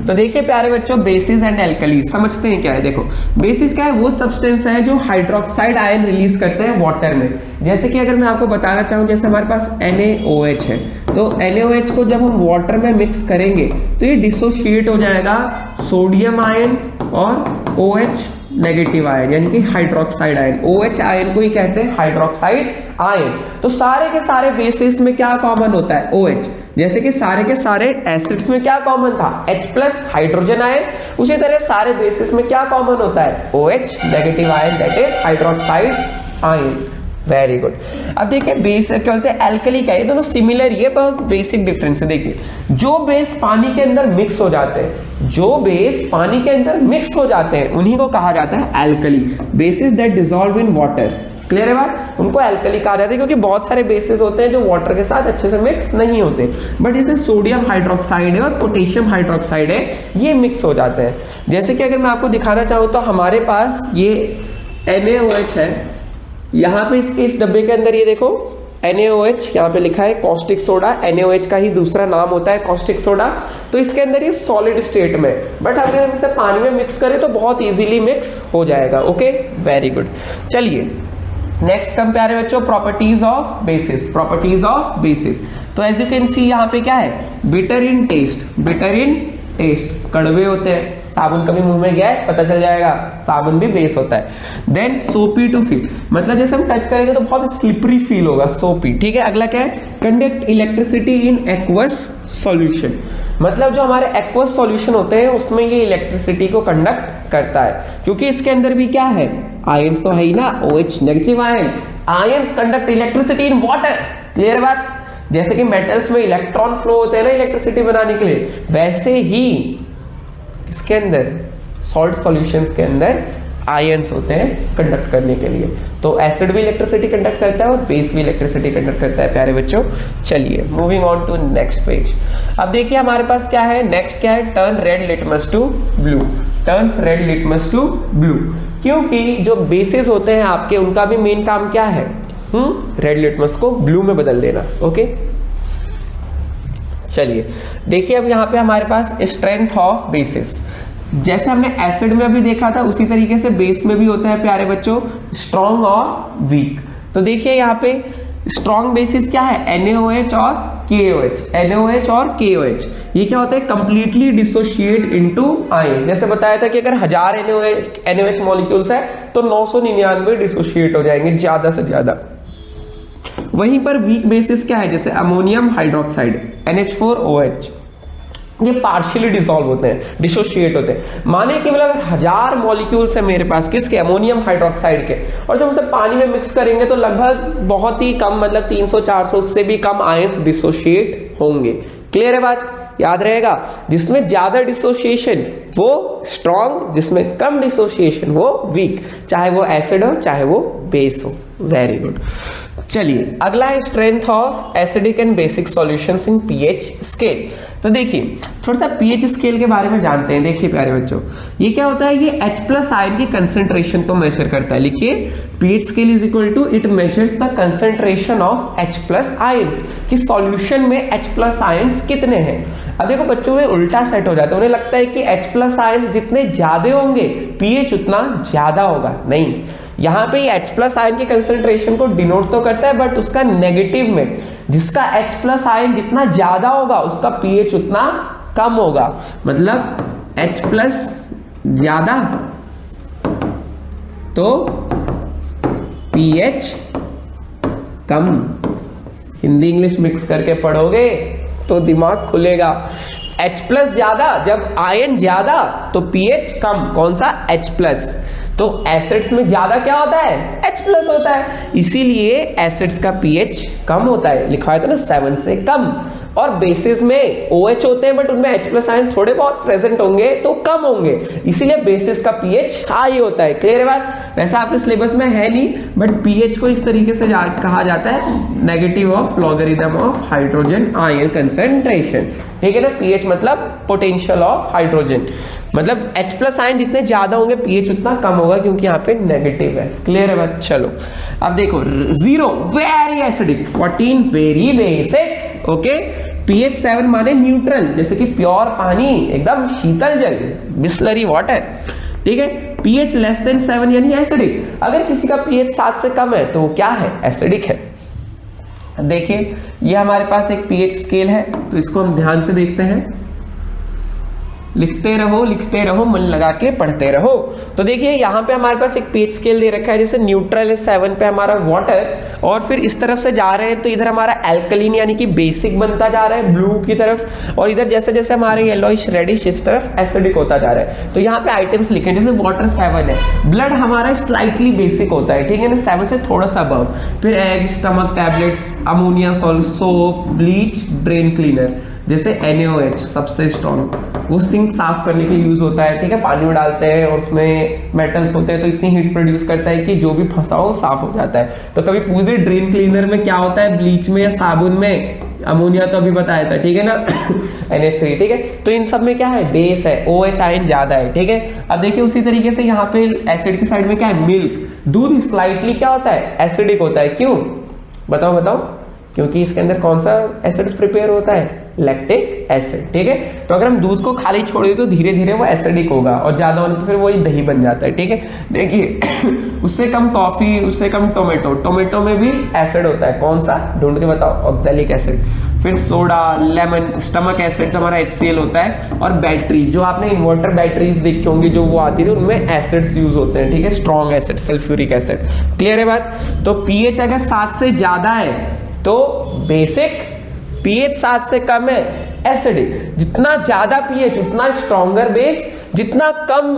तो देखिए प्यारे बच्चों, बेसिस एंड एल्कलीज समझते हैं क्या है। देखो बेसिस क्या है, वो सब्सटेंस है जो हाइड्रोक्साइड आयन रिलीज करते हैं वाटर में। जैसे कि अगर मैं आपको बताना चाहूं, जैसे हमारे पास NaOH है, तो NaOH को जब हम वाटर में मिक्स करेंगे तो ये डिसोशिएट हो जाएगा सोडियम आयन और OH नेगेटिव आयन, यानी कि हाइड्रोक्साइड आयन। OH आयन को ही कहते हैं हाइड्रोक्साइड आयन। तो सारे के सारे बेसिस में क्या कॉमन होता है, OH। जैसे कि सारे के सारे एसिड्स में क्या कॉमन था, H प्लस हाइड्रोजन आयन, उसी तरह सारे बेसिस में क्या कॉमन होता है, OH negative ion, that is hydroxide ion. Very good. अब देखिए बेस क्या बोलते हैं, एल्कली का, ये दोनों सिमिलर, ये बहुत बेसिक डिफरेंस है। देखिए जो बेस पानी के अंदर मिक्स हो जाते हैं, जो बेस पानी के अंदर मिक्स हो जाते हैं उन्हीं को कहा जाता है alkali, basis that dissolve in water. Clear है बात? उनको एल्कली कहा जाता है क्योंकि बहुत सारे बेसिस होते हैं जो वाटर के साथ अच्छे से मिक्स नहीं होते, बट जैसे सोडियम हाइड्रोक्साइड है और पोटेशियम हाइड्रोक्साइड है, ये मिक्स हो जाते हैं। जैसे कि अगर मैं आपको दिखाना चाहूँ तो हमारे पास ये NaOH है, यहाँ पे इसके इस डब्बे के अंदर ये देखो NaOH यहाँ पे लिखा है, कॉस्टिक सोडा NaOH का ही दूसरा नाम होता है कॉस्टिक सोडा। तो इसके अंदर ये सॉलिड स्टेट में, बट अगर हम इसे पानी में मिक्स करें तो बहुत इजीली मिक्स हो जाएगा। Okay, very good. चलिए नेक्स्ट कम प्यारे बच्चों, properties of bases. Properties of bases, तो एज यू कैन सी यहाँ पे क्या है, bitter in taste, bitter in taste, कड़वे होते हैं। साबुन कभी मुंह में गया है पता चल जाएगा, साबुन भी बेस होता है। देन सोपी टू फील, मतलब जैसे हम टच करेंगे तो बहुत स्लिपरी फील होगा, सोपी। ठीक है, अगला क्या है, conduct electricity in aqueous solution, मतलब जो हमारे एक्वस सॉल्यूशन होते हैं उसमें ये इलेक्ट्रिसिटी को कंडक्ट करता है, क्योंकि इसके अंदर भी क्या है, आयंस तो है ही ना, OH negative ion. Ions conduct electricity in water, clear बात। जैसे कि मेटल्स में इलेक्ट्रॉन फ्लो होते हैं ना इलेक्ट्रिसिटी बनाने के लिए, वैसे ही इसके अंदर सॉल्ट सॉल्यूशंस के अंदर आयंस होते हैं कंडक्ट करने के लिए। तो एसिड भी इलेक्ट्रिसिटी कंडक्ट करता है और बेस भी इलेक्ट्रिसिटी कंडक्ट करता है प्यारे बच्चों। चलिए moving on to next page. अब देखिए हमारे पास क्या है, नेक्स्ट क्या है, turn red litmus to blue, turns red litmus to blue, क्योंकि जो बेसिस होते हैं आपके उनका भी मेन काम क्या है, रेड लिटमस को ब्लू में बदल देना। ओके, चलिए देखिए अब यहाँ पे हमारे पास स्ट्रेंथ ऑफ बेसिस, जैसे हमने एसिड में अभी देखा था उसी तरीके से बेस में भी होता है प्यारे बच्चों, स्ट्रॉन्ग और वीक। तो देखिए यहाँ पे स्ट्रॉन्ग बेसिस क्या है, NaOH और KOH, NaOH और KOH। ये क्या होता है, कंप्लीटली डिसोशिएट इनटू आयंस। जैसे बताया था कि अगर 1000 NaOH मॉलिक्यूल्स है तो 999 डिसोशिएट हो जाएंगे ज्यादा से ज्यादा। वहीं पर वीक बेसिस क्या है, जैसे अमोनियम हाइड्रोक्साइड NH4OH, ये पार्शियली डिसॉल्व होते हैं, डिसोशिएट होते हैं। माने कि मतलब 1000 मॉलिक्यूल्स है मेरे पास, किसके, अमोनियम हाइड्रोक्साइड के, और जब उसे पानी में मिक्स करेंगे तो लगभग बहुत ही कम, मतलब 300-400 से भी कम आयंस डिसोशिएट होंगे। क्लियर है बात, याद रहेगा। जिसमें ज्यादा डिसोसिएशन वो स्ट्रॉन्ग, जिसमें कम डिसोसिएशन वो वीक, चाहे वो एसिड हो चाहे वो बेस हो। Very good. चलिए अगला है strength of acidic and basic solutions in pH scale. तो देखिए थोड़ा सा पीएच स्केल के बारे में जानते हैं। देखिए प्यारे बच्चों, ये क्या होता है, ये H+ आयन की कंसेंट्रेशन को मेजर करता है। लिखिए pH scale is equal to, it measures the concentration of H+ ions, कि सॉल्यूशन में H+ आयंस कितने हैं। अब देखो बच्चों में उल्टा सेट हो जाता है, उन्हें लगता है कि H+ आयंस जितने ज्यादा होंगे पीएच उतना ज्यादा होगा। नहीं, यहाँ पे H+ आयन की कंसेंट्रेशन को डिनोट तो करता है, बट उसका नेगेटिव में, जिसका H+ आयन जितना ज्यादा होगा उसका पीएच उतना कम होगा। मतलब H+ ज्यादा तो पीएच कम। हिंदी इंग्लिश मिक्स करके पढ़ोगे तो दिमाग खुलेगा। H+ ज्यादा, जब आयन ज्यादा तो पीएच कम। कौन सा, H+। तो एसिड्स में ज्यादा क्या होता है, H+ होता है, इसीलिए एसिड्स का पीएच कम होता है। लिखा है ना 7 से कम। और बेसिस में OH होते हैं बट उनमें H+ आयन थोड़े बहुत प्रेजेंट होंगे तो कम होंगे, इसीलिए बेसिस का पीएच हाई होता है। क्लियर है बात। वैसा आपके सिलेबस में है नहीं, बट पीएच को इस तरीके से कहा जाता है, negative of logarithm of hydrogen ion concentration. ठीक है ना, पीएच मतलब पोटेंशियल ऑफ हाइड्रोजन, मतलब H+ आयन जितने ज्यादा होंगे पीएच उतना कम होगा, क्योंकि यहाँ पे नेगेटिव है। क्लियर है बात। चलो अब देखो 0 very acidic, 14 very basic. Okay, pH 7 माने न्यूट्रल, जैसे कि प्योर पानी, एकदम शीतल जल, बिस्लरी वाटर। ठीक है, pH लेस देन 7 यानी एसिडिक। अगर किसी का pH 7 से कम है तो वो क्या है, एसिडिक है। देखिए ये हमारे पास एक pH स्केल है, तो इसको हम ध्यान से देखते हैं। लिखते रहो, मन लगा के पढ़ते रहो। तो देखिए यहाँ पे हमारे पास एक pH स्केल दे रखा है, जैसे न्यूट्रल है 7 पे हमारा वाटर, और फिर इस तरफ से जा रहे हैं तो इधर हमारा एल्कलीन यानी कि बेसिक बनता जा रहा है ब्लू की तरफ, और इधर जैसे जैसे हमारे येलोइश रेडिश इस तरफ एसिडिक होता जा रहा है। तो यहाँ पे आइटम्स लिखे, जैसे वाटर 7 है, ब्लड हमारा स्लाइटली बेसिक होता है, ठीक है ना, 7 से थोड़ा सा अबव, फिर egg, stomach tablets, ammonia soap, bleach, brain cleaner, जैसे NaOH सबसे स्ट्रॉन्ग, वो सिंक साफ करने के यूज होता है, ठीक है, पानी में डालते हैं और उसमें मेटल्स होते हैं तो इतनी हीट प्रोड्यूस करता है कि जो भी फंसा हो साफ हो जाता है। तो कभी पूछ रही ड्रेन क्लीनर में क्या होता है, ब्लीच में या साबुन में, अमोनिया तो अभी बताया था, ठीक है ना NH3, ठीक है। तो इन सब में क्या है, बेस है, OH आयन ज्यादा है, ठीक है। अब देखिए उसी तरीके से यहाँ पे एसिड की साइड में क्या है, मिल्क, दूध स्लाइटली क्या होता है, एसिडिक होता है। क्यों, बताओ बताओ, क्योंकि इसके अंदर कौन सा एसिड प्रिपेयर होता है, लैक्टिक एसिड, ठीक है। तो अगर हम दूध को खाली छोड़ दें तो धीरे धीरे वो एसिडिक होगा और ज्यादा होने पर फिर वही दही बन जाता है, ठीक है। देखिए उससे कम कॉफी, उससे कम टोमेटो, टोमेटो में भी एसिड होता है, कौन सा, ढूंढ के बताओ, ऑक्सैलिक एसिड। फिर सोडा, लेमन, स्टमक एसिड जो हमारा HCl होता है, और बैटरी, जो आपने इन्वर्टर बैटरीज देखी होंगी जो वो आती थी, उनमें एसिड्स यूज होते हैं, ठीक है, strong acid, sulphuric acid. Clear है बात। तो pH अगर 7 से ज्यादा है तो बेसिक, pH 7 से कम है एसिडिक। जितना ज्यादा pH उतना स्ट्रॉन्गर बेस, जितना कम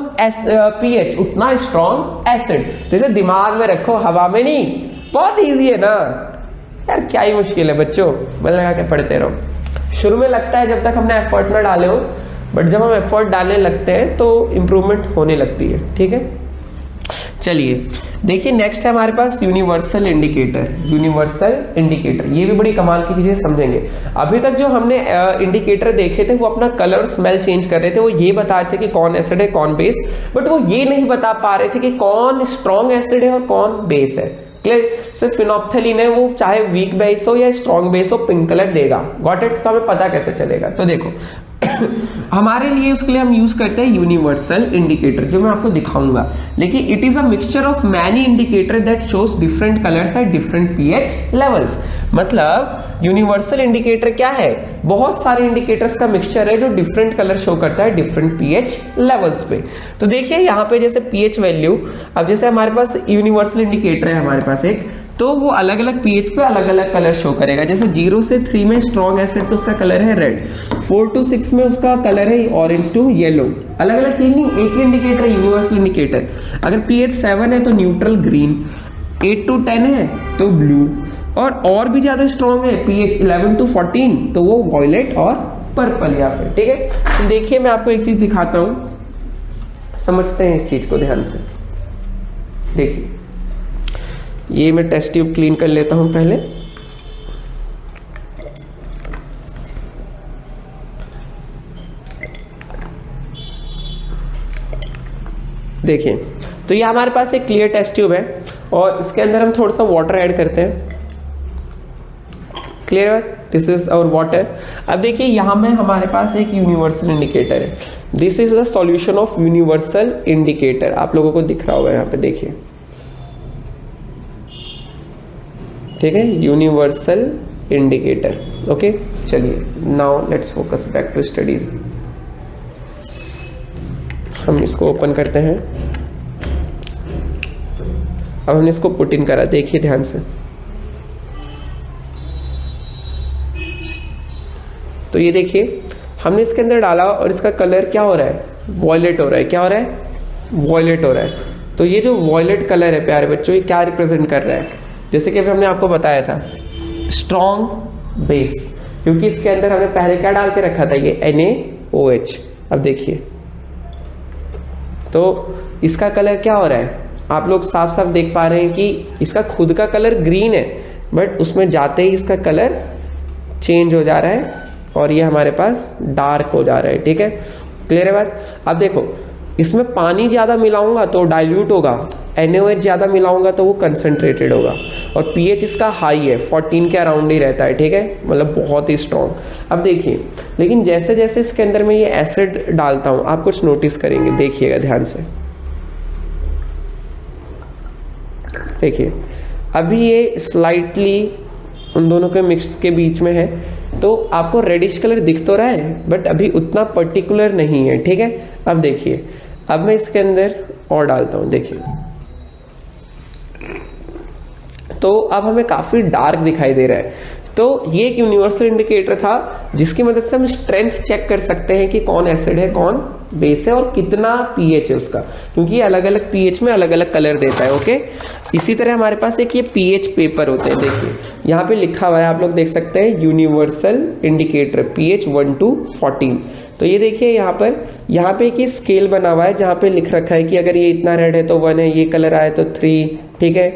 pH उतना स्ट्रॉन्ग एसिड। जैसे दिमाग में रखो, हवा में नहीं, बहुत इजी है ना यार, क्या ही मुश्किल है बच्चों, मन लगा के पढ़ते रहो। शुरू में लगता है जब तक हमने एफर्ट ना डाले हो, बट जब हम एफर्ट डालने लगते हैं तो इंप्रूवमेंट होने लगती है, ठीक है। चलिए देखिए नेक्स्ट है हमारे पास यूनिवर्सल इंडिकेटर। यूनिवर्सल इंडिकेटर, ये भी बड़ी कमाल की चीजें समझेंगे। अभी तक जो हमने इंडिकेटर देखे थे वो अपना कलर और स्मेल चेंज कर रहे थे, वो ये बता रहे थे कि कौन एसिड है कौन बेस, बट वो ये नहीं बता पा रहे थे कि कौन स्ट्रॉन्ग एसिड है और कौन बेस है। क्लियर, सिर्फ फिनोप्थेलिन है, वो चाहे वीक बेस हो या स्ट्रॉन्ग बेस हो पिंक कलर देगा, गॉट इट। तो हमें पता कैसे चलेगा, तो देखो हमारे लिए उसके लिए हम यूज करते हैं यूनिवर्सल इंडिकेटर, जो मैं आपको दिखाऊंगा। लेकिन it is a mixture of many indicator that shows different colours at different pH levels. मतलब यूनिवर्सल इंडिकेटर क्या है, बहुत सारे इंडिकेटर्स का मिक्सचर है जो डिफरेंट कलर शो करता है डिफरेंट pH लेवल्स पे। तो देखिए यहाँ पे जैसे pH वैल्यू, अब जैसे हमारे पास यूनिवर्सल इंडिकेटर है हमारे पास एक, तो वो अलग अलग pH पे अलग अलग कलर शो करेगा। जैसे 0 से 3 में स्ट्रॉन्ग एसिड तो उसका कलर है रेड, 4 to 6 में उसका कलर है ऑरेंज टू येलो। अलग अलग चीज नहीं, एक ही इंडिकेटर है यूनिवर्सल इंडिकेटर। अगर pH 7 है तो न्यूट्रल ग्रीन, 8 to 10 है तो ब्लू, और भी ज्यादा स्ट्रॉन्ग है pH 11 to 14 तो वो वॉयलेट और पर्पल या फिर, ठीक है। तो देखिए मैं आपको एक चीज दिखाता हूं, समझते हैं इस चीज को ध्यान से। देखिए ये मैं टेस्ट ट्यूब क्लीन कर लेता हूं पहले। देखिए तो ये हमारे पास एक क्लियर टेस्ट ट्यूब है और इसके अंदर हम थोड़ा सा वाटर ऐड करते हैं। क्लियर है, दिस इज आवर वाटर। अब देखिए यहां में हमारे पास एक यूनिवर्सल इंडिकेटर है, this is the solution of universal indicator. आप लोगों को दिख रहा होगा यहाँ पे, देखिए, ठीक है, यूनिवर्सल इंडिकेटर। ओके चलिए now let's focus back to studies. हम इसको ओपन करते हैं। अब हमने इसको पुट इन करा, देखिए ध्यान से। तो ये देखिए हमने इसके अंदर डाला और इसका कलर क्या हो रहा है, वॉयलेट हो रहा है। क्या हो रहा है, वॉयलेट हो रहा है। तो ये जो वॉयलेट कलर है प्यारे बच्चों, ये क्या रिप्रेजेंट कर रहा है, जैसे कि अभी हमने आपको बताया था स्ट्रॉन्ग बेस, क्योंकि इसके अंदर हमने पहले क्या डाल के रखा था, ये NaOH। अब देखिए तो इसका कलर क्या हो रहा है, आप लोग साफ साफ देख पा रहे हैं कि इसका खुद का कलर ग्रीन है, बट उसमें जाते ही इसका कलर चेंज हो जा रहा है और ये हमारे पास डार्क हो जा रहा है, ठीक है। क्लियर है बात। अब देखो इसमें पानी ज़्यादा मिलाऊंगा तो डाइल्यूट होगा, NaOH ज़्यादा मिलाऊंगा तो वो कंसनट्रेटेड होगा, और pH इसका हाई है, 14 के अराउंड ही रहता है, ठीक है, मतलब बहुत ही स्ट्रॉन्ग। अब देखिए लेकिन जैसे जैसे इसके अंदर मैं ये एसिड डालता हूँ आप कुछ नोटिस करेंगे, देखिएगा ध्यान से। देखिए अभी ये स्लाइटली उन दोनों के मिक्स के बीच में है, तो आपको रेडिश कलर दिख तो रहा है बट अभी उतना पर्टिकुलर नहीं है, ठीक है। अब देखिए अब मैं इसके अंदर और डालता हूं, देखिए तो अब हमें काफी डार्क दिखाई दे रहा है। तो ये एक यूनिवर्सल इंडिकेटर था जिसकी मदद से हम स्ट्रेंथ चेक कर सकते हैं कि कौन एसिड है कौन बेस है और कितना पीएच है उसका, क्योंकि अलग अलग पीएच में अलग अलग कलर देता है। ओके, इसी तरह हमारे पास एक ये पीएच पेपर होते हैं। देखिए यहाँ पे लिखा हुआ है, आप लोग देख सकते हैं, यूनिवर्सल इंडिकेटर पीएच 1 to 14। तो ये देखिए यहाँ पे एक स्केल बना हुआ है जहाँ पे लिख रखा है कि अगर ये इतना रेड है तो 1 है, ये कलर आए तो 3, ठीक है,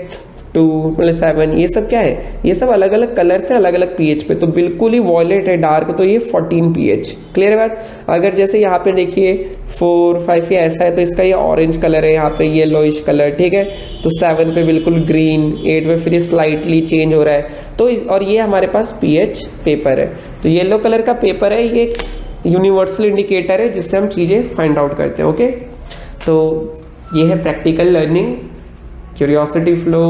2 मतलब 7, ये सब क्या है, ये सब अलग अलग कलर से अलग अलग पीएच पे। तो बिल्कुल ही वॉयलेट है डार्क, तो ये 14 पीएच। क्लियर है बात। अगर जैसे यहाँ पे देखिए 4, 5 ये ऐसा है तो इसका ये ऑरेंज कलर है, यहाँ पे येलोइश कलर, ठीक है। तो 7 पे बिल्कुल ग्रीन, 8 पे फिर स्लाइटली चेंज हो रहा है। तो और ये हमारे पास पीएच पेपर है। तो येलो कलर का पेपर है, ये यूनिवर्सल इंडिकेटर है जिससे हम चीज़ें फाइंड आउट करते हैं। ओके, तो ये है प्रैक्टिकल लर्निंग। क्यूरियोसिटी फ्लो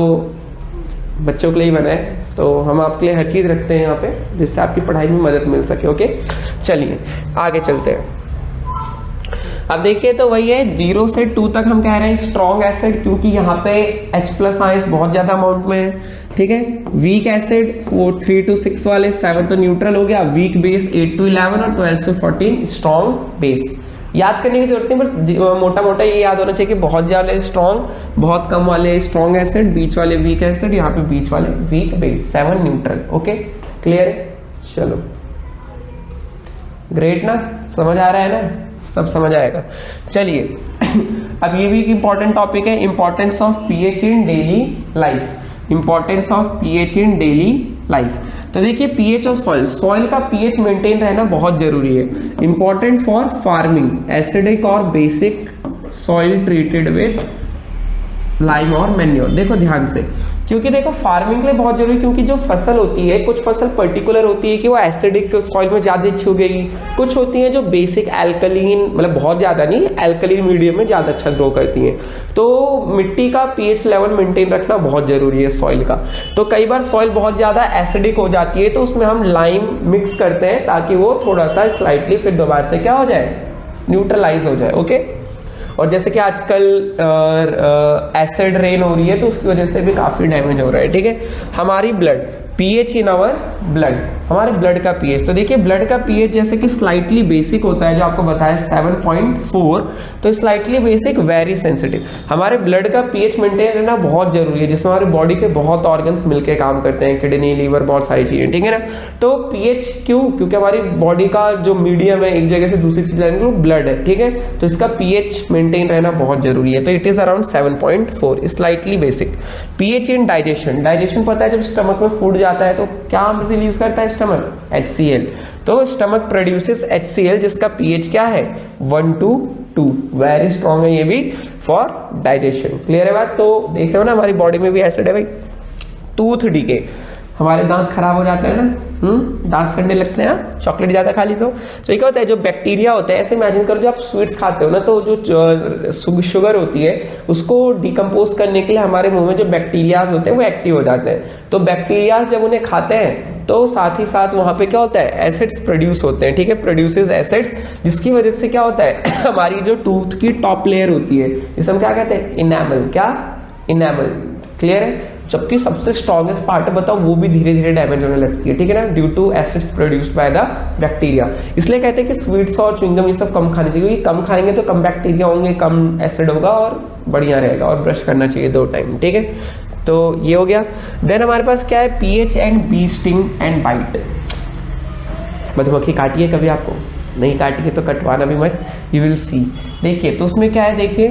बच्चों के लिए ही बना है, तो हम आपके लिए हर चीज़ रखते हैं यहाँ पे जिससे आपकी पढ़ाई में मदद मिल सके। ओके, चलिए आगे चलते हैं। अब देखिए तो वही है 0 से 2 तक हम कह रहे हैं स्ट्रॉन्ग एसिड, क्योंकि यहाँ पे H+ आयंस बहुत ज़्यादा अमाउंट में है, ठीक है। वीक एसिड 3 to 6 वाले, 7 तो न्यूट्रल हो गया, वीक बेस 8 to 11 और 12 से 14 स्ट्रॉन्ग बेस। याद करने की जरूरत नहीं, बट मोटा मोटा ये याद होना चाहिए कि बहुत ज़्यादा स्ट्रॉन्ग, बहुत कम वाले स्ट्रॉन्ग एसिड, बीच वाले वीक एसिड, यहाँ पे बीच वाले weak base, 7 neutral. Okay, clear है। चलो ग्रेट ना, समझ आ रहा है ना, सब समझ आएगा। चलिए अब ये भी एक इंपॉर्टेंट टॉपिक है, importance of pH in daily life. Importance of pH in daily life. तो देखिए पीएच ऑफ सॉइल, सॉइल का पीएच मेंटेन रहना बहुत जरूरी है। इंपॉर्टेंट फॉर फार्मिंग, एसिडिक और basic soil treated with lime और मैन्योर। देखो ध्यान से, क्योंकि देखो फार्मिंग के लिए बहुत जरूरी, क्योंकि जो फसल होती है, कुछ फसल पर्टिकुलर होती है कि वो एसिडिक सॉइल में ज्यादा अच्छी उगेगी, कुछ होती है जो बेसिक एल्कलीन, मतलब बहुत ज्यादा नहीं, एल्कलीन मीडियम में ज्यादा अच्छा ग्रो करती हैं। तो मिट्टी का पीएच लेवल मेंटेन रखना बहुत जरूरी है सॉइल का। तो कई बार सॉइल बहुत ज्यादा एसिडिक हो जाती है तो उसमें हम लाइम मिक्स करते हैं ताकि वो थोड़ा सा स्लाइटली फिर दोबारा से क्या हो जाए, न्यूट्रलाइज हो जाए। ओके, और जैसे कि आजकल एसिड रेन हो रही है तो उसकी वजह से भी काफी डैमेज हो रहा है, ठीक है। हमारी blood pH in our blood, हमारे ब्लड का पीएच, तो देखिए ब्लड का पीएच जैसे कि स्लाइटली बेसिक होता है, जो आपको बताया 7.4, तो स्लाइटली बेसिक वेरी सेंसिटिव। हमारे ब्लड का पीएच मेंटेन रहना बहुत जरूरी है, जिसमें हमारे बॉडी के बहुत ऑर्गन्स मिलकर काम करते हैं, किडनी, लीवर, बहुत सारी चीजें, ठीक है ना। तो पीएच क्यों, क्योंकि हमारी बॉडी का जो मीडियम है एक जगह से दूसरी चीज लाने के लिए ब्लड है, ठीक है। तो इसका पीएच मेंटेन रहना बहुत जरूरी है। तो it is around 7.4, slightly basic. PH in digestion, digestion पता है जब स्टमक में फूड जाता है तो क्या रिलीज करता है स्टमक, HCl। तो स्टमक प्रोड्यूसेस HCl जिसका पीएच क्या है 1 to 2, वेरी स्ट्रॉन्ग है ये भी फॉर डाइजेशन। क्लियर है बात। तो देख रहे हो ना हमारी बॉडी में भी एसिड है भाई। टूथ डीके, हमारे दांत खराब हो जाते हैं ना, दांत सड़ने लगते हैं ना, चॉकलेट ज्यादा खा ली तो क्या होता है, जो बैक्टीरिया होता है, ऐसे इमेजिन करो जब आप स्वीट्स खाते हो ना, तो जो शुगर होती है उसको डिकम्पोज करने के लिए हमारे मुंह में जो बैक्टीरियाज होते हैं वो एक्टिव हो जाते हैं। तो बैक्टीरियाज जब उन्हें खाते हैं तो साथ ही साथ वहां पे क्या होता है, एसिड्स प्रोड्यूस होते हैं, ठीक है, प्रोड्यूसेस एसिड्स, जिसकी वजह से क्या होता है हमारी जो टूथ की टॉप लेयर होती है, इसे हम क्या कहते हैं, इनेमल, क्या, इनेमल। क्लियर है। जबकि सबसे स्ट्रॉन्गेस्ट पार्ट है बताओ, वो भी धीरे धीरे डैमेज होने लगती है, ठीक है ना, due to acids produced by the bacteria. इसलिए कहते हैं कि स्वीट्स और च्युइंगम ये सब कम खाने चाहिए, क्योंकि कम खाएंगे तो कम बैक्टीरिया होंगे, कम एसिड होगा और बढ़िया रहेगा। और ब्रश करना चाहिए 2 टाइम, ठीक है। तो ये हो गया। देन हमारे पास क्या है, pH and bee sting and bite. मधुमक्खी काटी है कभी आपको? नहीं काटी है तो कटवाना भी मत, यू विल सी। देखिए तो उसमें क्या है, देखिए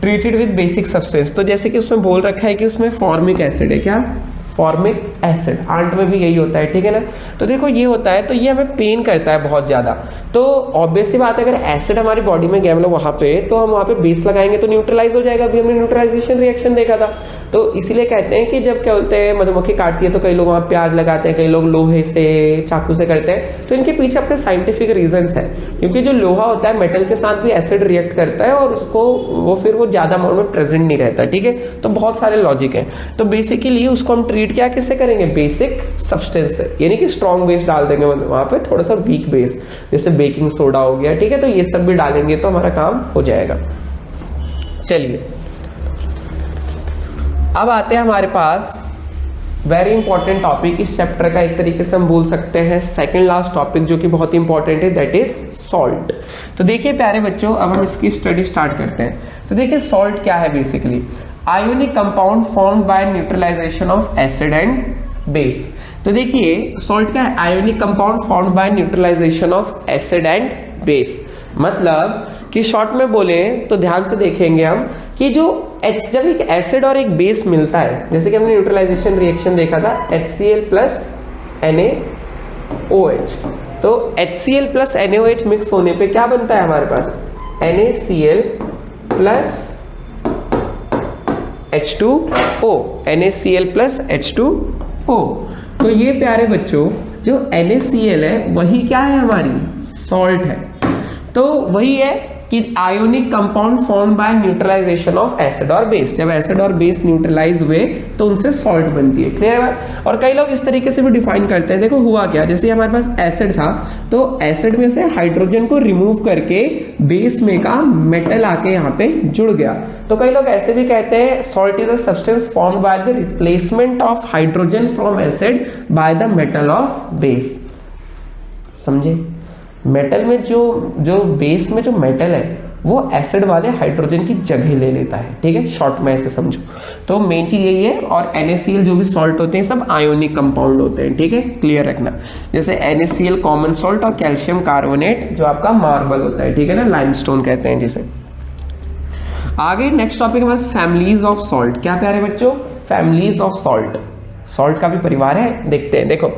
ट्रीटेड विद बेसिक सब्सटेंस। तो जैसे कि उसमें बोल रखा है कि उसमें फॉर्मिक एसिड है, क्या, फॉर्मिक एसिड। आंट में भी यही होता है, ठीक है ना। तो देखो ये होता है, तो ये हमें पेन करता है बहुत ज्यादा। तो ऑब्वियसली बात है, अगर एसिड हमारी बॉडी में गया, मतलब वहां पे, तो हम वहां पे बेस लगाएंगे तो न्यूट्रलाइज हो जाएगा। अभी हमने न्यूट्रलाइजेशन रिएक्शन देखा था। तो इसीलिए कहते हैं कि जब क्या बोलते हैं मधुमक्खी काटती है तो कई लोग वहां प्याज लगाते हैं, कई लोग लोहे से, चाकू से करते हैं। तो इनके पीछे अपने साइंटिफिक रीजंस है, क्योंकि जो लोहा होता है मेटल के साथ भी एसिड रिएक्ट करता है और उसको वो फिर वो ज्यादा अमाउंट में प्रेजेंट नहीं रहता, ठीक है। तो बहुत सारे लॉजिक है। तो बेसिकली उसको हम ट्रीट क्या किससे करेंगे, बेसिक सब्सटेंस से, यानी कि स्ट्रॉन्ग बेस डाल देंगे वहां पे, थोड़ा सा वीक बेस जैसे बेकिंग सोडा हो गया, ठीक है। तो ये सब भी डालेंगे तो हमारा काम हो जाएगा। चलिए अब आते हैं हमारे पास वेरी इंपॉर्टेंट टॉपिक इस चैप्टर का, एक तरीके से हम बोल सकते हैं सेकंड लास्ट टॉपिक, जो कि बहुत इंपॉर्टेंट है, दैट इज सॉल्ट। तो तो देखिए प्यारे बच्चों, अब हम इसकी स्टडी स्टार्ट करते हैं। तो देखिए सॉल्ट क्या है basically, ionic compound formed by neutralisation of acid and base. तो देखिए सॉल्ट क्या है, ionic compound formed by neutralisation of acid and base. मतलब कि शॉर्ट में बोले तो ध्यान से देखेंगे हम कि जो जब एक एसिड और एक बेस मिलता है, जैसे कि हमने न्यूट्रलाइजेशन रिएक्शन देखा था HCl प्लस NaOH, तो HCl प्लस NaOH मिक्स होने पे क्या बनता है हमारे पास, NaCl plus H2O, NaCl plus H2O। तो ये प्यारे बच्चों जो NaCl है वही क्या है, हमारी सॉल्ट है। तो वही है कि ionic compound form by neutralisation of acid और बेस। जब एसिड और बेस न्यूट्रलाइज हुए तो उनसे सॉल्ट बनती है। क्लियर है। और कई लोग इस तरीके से भी डिफाइन करते हैं। देखो हुआ क्या, जैसे हमारे पास एसिड था तो एसिड में से हाइड्रोजन को रिमूव करके बेस में का मेटल आके यहाँ पे जुड़ गया। तो कई लोग ऐसे भी कहते हैं salt is a substance formed by the replacement of hydrogen from acid by the metal of base. समझे, मेटल में जो बेस में जो मेटल है वो एसिड वाले हाइड्रोजन की जगह ले लेता है। ठीक है, शॉर्ट में ऐसे समझो। तो मेन चीज यही है। और NaCl जो भी सॉल्ट होते हैं सब आयोनिक कंपाउंड होते हैं। ठीक है, क्लियर रखना। जैसे NaCl कॉमन सॉल्ट और कैल्शियम कार्बोनेट जो आपका मार्बल होता है, ठीक है ना, लाइमस्टोन कहते हैं जिसे। आगे नेक्स्ट टॉपिक हमारे फैमिलीज ऑफ सॉल्ट। क्या प्यारे बच्चों, फैमिलीज ऑफ सॉल्ट। सॉल्ट का भी परिवार है, देखते हैं। देखो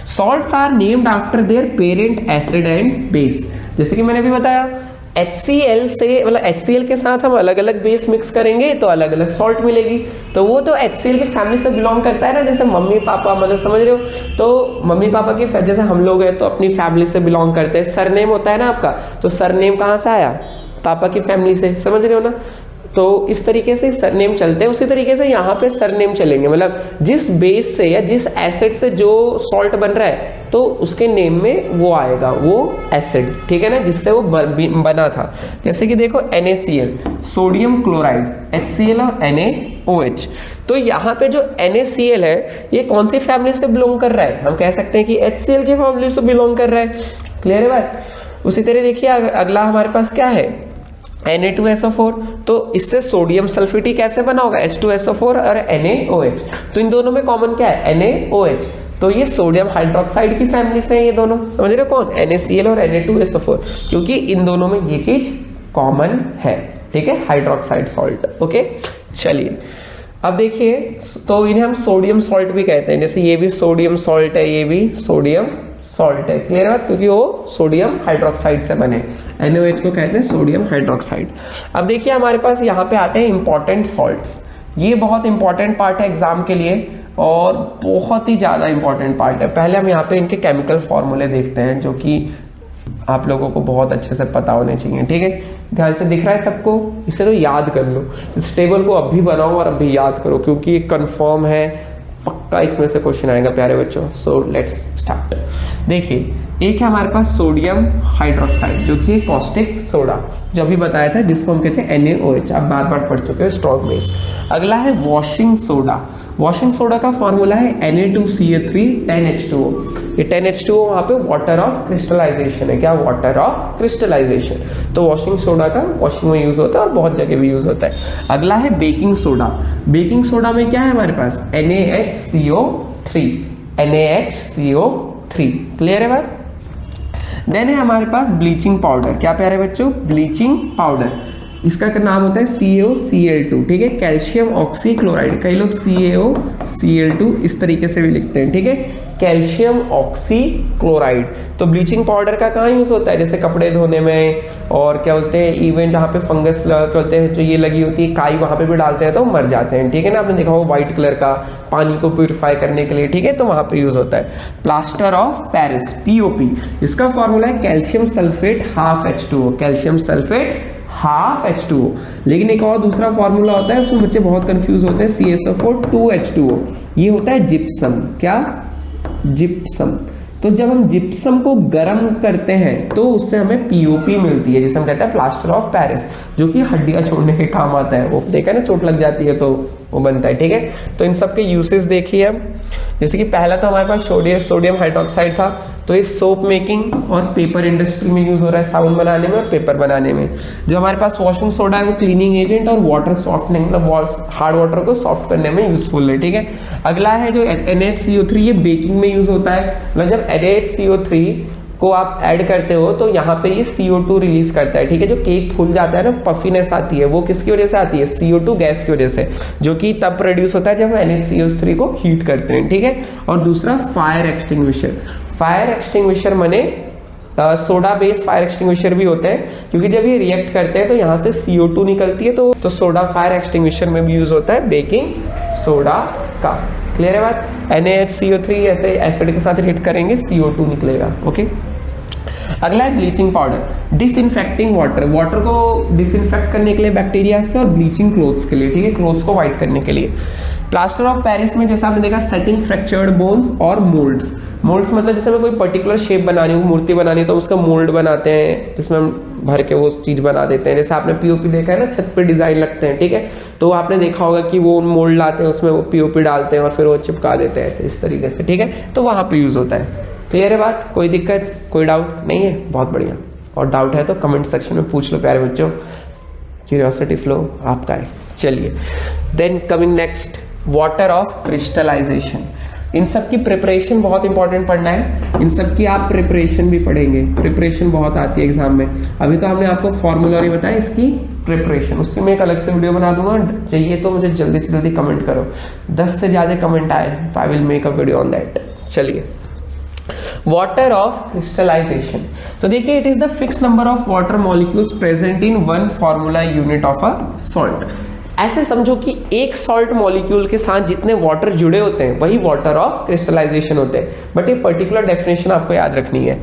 salts are named after their parent acid and base. जैसे कि मैंने अभी बताया HCl से, मतलब HCl के साथ हम अलग अलग बेस मिक्स करेंगे तो अलग अलग सॉल्ट मिलेगी। तो वो तो HCl की फैमिली से बिलोंग करता है ना, जैसे मम्मी पापा, मतलब समझ रहे हो। तो मम्मी पापा की जैसे हम लोग हैं तो अपनी फैमिली से बिलोंग करते हैं। सरनेम होता है ना आपका, तो सरनेम कहाँ से आया, पापा की फैमिली से। समझ रहे हो ना। तो इस तरीके से सरनेम चलते हैं। उसी तरीके से यहाँ पे सरनेम चलेंगे, मतलब जिस बेस से या जिस एसिड से जो सॉल्ट बन रहा है तो उसके नेम में वो आएगा, वो एसिड। ठीक है ना, जिससे वो बना था। जैसे कि देखो NaCl सोडियम क्लोराइड, HCl और NaOH। तो यहाँ पे जो NaCl है ये कौन सी फैमिली से बिलोंग कर रहा है, हम कह सकते हैं कि HCl की फैमिली से बिलोंग कर रहा है। क्लियर है बात। उसी तरह देखिए अगला हमारे पास क्या है, Na2SO4। तो इससे सोडियम सल्फेट ही कैसे बना होगा, H2SO4 और NaOH। तो इन दोनों में कॉमन क्या है, NaOH। तो ये सोडियम हाइड्रोक्साइड की फैमिली से हैं ये दोनों। समझ रहे हो कौन, NaCl और Na2SO4, क्योंकि इन दोनों में ये चीज कॉमन है। ठीक है, हाइड्रोक्साइड सॉल्ट। ओके, चलिए अब देखिए, तो इन्हें हम सोडियम सॉल्ट भी कहते हैं। जैसे ये भी सोडियम सॉल्ट है, ये भी सोडियम सॉल्ट है। क्लियर है, क्योंकि वो सोडियम हाइड्रोक्साइड से बने। NaOH को कहते हैं सोडियम हाइड्रोक्साइड। अब देखिए हमारे पास यहाँ पे आते हैं इंपॉर्टेंट सॉल्ट्स। ये बहुत इंपॉर्टेंट पार्ट है एग्जाम के लिए और बहुत ही ज़्यादा इंपॉर्टेंट पार्ट है। पहले हम यहाँ पे इनके केमिकल फॉर्मूले देखते हैं जो कि आप लोगों को बहुत अच्छे से पता होने चाहिए। ठीक है, ध्यान से दिख रहा है सबको, इसे तो याद कर लो। इस टेबल को अभी बनाओ और अभी याद करो, क्योंकि ये कंफर्म है, पक्का इसमें से क्वेश्चन आएगा प्यारे बच्चों। So let's start. देखिए एक है हमारे पास सोडियम हाइड्रोक्साइड जो कि कॉस्टिक सोडा, जो अभी बताया था, जिसको हम कहते हैं NaOH। आप बार बार पढ़ चुके हो, स्ट्रॉन्ग बेस। अगला है वॉशिंग सोडा। वॉशिंग सोडा का फॉर्मूला है Na2Ca3 10H2O। ये 10H2O वहाँ पे वाटर ऑफ क्रिस्टलाइजेशन है। क्या, वाटर ऑफ क्रिस्टलाइजेशन। तो वॉशिंग सोडा का वॉशिंग में यूज होता है और बहुत जगह भी यूज होता है। अगला है बेकिंग सोडा। बेकिंग सोडा में क्या है हमारे पास, NaHCO3। NaHCO3। क्लियर है बात। देन है हमारे पास ब्लीचिंग पाउडर। क्या प्यारे बच्चों, ब्लीचिंग पाउडर। इसका नाम होता है CaOCl2। ठीक है, कैल्शियम ऑक्सीक्लोराइड। कई लोग CaOCl2 इस तरीके से भी लिखते हैं। ठीक है, कैल्शियम ऑक्सीक्लोराइड। तो ब्लीचिंग पाउडर का कहाँ यूज होता है, जैसे कपड़े धोने में, और क्या बोलते हैं इवन जहाँ पे फंगस क्या बोलते हैं जो ये लगी होती है काई, वहां पे भी डालते हैं तो मर जाते हैं। ठीक है ना, आपने देखा होगा व्हाइट कलर का, पानी को प्यूरिफाई करने के लिए। ठीक है, तो वहां पे यूज होता है। प्लास्टर ऑफ पेरिस POP, इसका फॉर्मूला है calcium sulphate half H2O। Calcium sulphate half H2O। लेकिन एक और दूसरा फॉर्मूला होता है, उसमें बच्चे बहुत कंफ्यूज होते हैं, CaSO4 2H2O। ये होता है जिप्सम। क्या, जिप्सम। तो जब हम जिप्सम को गर्म करते हैं तो उससे हमें POP मिलती है, जिसे हम कहते हैं प्लास्टर ऑफ पेरिस, जो कि हड्डियां छोड़ने के काम आता है। वो देखा ना, चोट लग जाती है तो वो बनता है, ठीक है। तो इन सब के यूसेस देखिए हम, जैसे कि पहला तो हमारे पास सोडियम हाइड्रोक्साइड था, तो ये सोप मेकिंग और पेपर इंडस्ट्री में यूज हो रहा है, साबुन बनाने में और पेपर बनाने में। जो हमारे पास वॉशिंग सोडा है वो क्लीनिंग एजेंट और वाटर सॉफ्टनिंग, मतलब हार्ड वाटर को सॉफ्ट करने में यूजफुल है, ठीक है। अगला है जो NaHCO3, ये बेकिंग में यूज होता है, मतलब जब NaHCO3 को आप ऐड करते हो तो यहाँ पे ये CO2 रिलीज करता है, ठीक है। जो केक फूल जाता है ना, पफीनेस आती है, वो किसकी वजह से आती है? CO2 गैस की वजह से, जो कि तब प्रोड्यूस होता है जब हम NaCO3 को हीट करते हैं, ठीक है। और दूसरा फायर एक्सटिंग्विशर। फायर एक्सटिंग्विशर माने सोडा बेस्ड फायर एक्सटिंग्विशर भी होते हैं, क्योंकि जब ये रिएक्ट करते हैं तो यहाँ से CO2 निकलती है, तो सोडा फायर एक्सटिंग्विशर में भी यूज होता है बेकिंग सोडा का। क्लियर है बात? NaHCO3 ऐसे एसिड के साथ रिएक्ट करेंगे, CO2 निकलेगा, ओके। अगला है bleaching powder, disinfecting water, water को डिसइंफेक्ट करने के लिए बैक्टीरिया से, और ब्लीचिंग क्लोथ्स के लिए, ठीक है, क्लोथ्स को वाइट करने के लिए। प्लास्टर ऑफ पेरिस में जैसा आपने देखा सेटिंग फ्रैक्चर्ड बोन्स और मोल्ड्स। मोल्ड्स मतलब जैसे हमें कोई पर्टिकुलर शेप बनानी हो, मूर्ति बनानी है, तो उसका मोल्ड बनाते हैं जिसमें हम भर के वो चीज बना देते हैं। जैसे आपने पीओपी देखा है ना, छत पे डिजाइन लगते हैं, ठीक है, तो आपने देखा होगा कि वो मोल्ड लाते हैं, उसमें वो पीओपी डालते हैं और फिर वो चिपका देते हैं ऐसे इस तरीके से, ठीक है, तो वहां पे यूज होता है। क्लियर है बात? कोई दिक्कत, कोई डाउट नहीं है? बहुत बढ़िया। और डाउट है तो कमेंट सेक्शन में पूछ लो प्यारे बच्चों, क्यूरियोसिटी फ्लो आपका है। चलिए, then coming next, water of crystallisation. इन सब की प्रिपरेशन बहुत इंपॉर्टेंट पढ़ना है, इन सब की आप प्रिपरेशन भी पढ़ेंगे, प्रिपरेशन बहुत आती है एग्जाम में। अभी तो हमने आपको फॉर्मूला नहीं बताया, इसकी प्रिपरेशन उसकी मैं एक अलग से वीडियो बना दूंगा, चाहिए तो मुझे जल्दी से जल्दी कमेंट करो, 10 से ज्यादा कमेंट आए तो I will make a video on that. चलिए, वाटर ऑफ क्रिस्टलाइजेशन, तो देखिए it is the fix number of water molecules present in one formula unit of a salt. ऐसे समझो कि एक सॉल्ट मॉलिक्यूल के साथ जितने वाटर जुड़े होते हैं वही वाटर ऑफ क्रिस्टलाइजेशन होते हैं, बट ये पर्टिकुलर डेफिनेशन आपको याद रखनी है।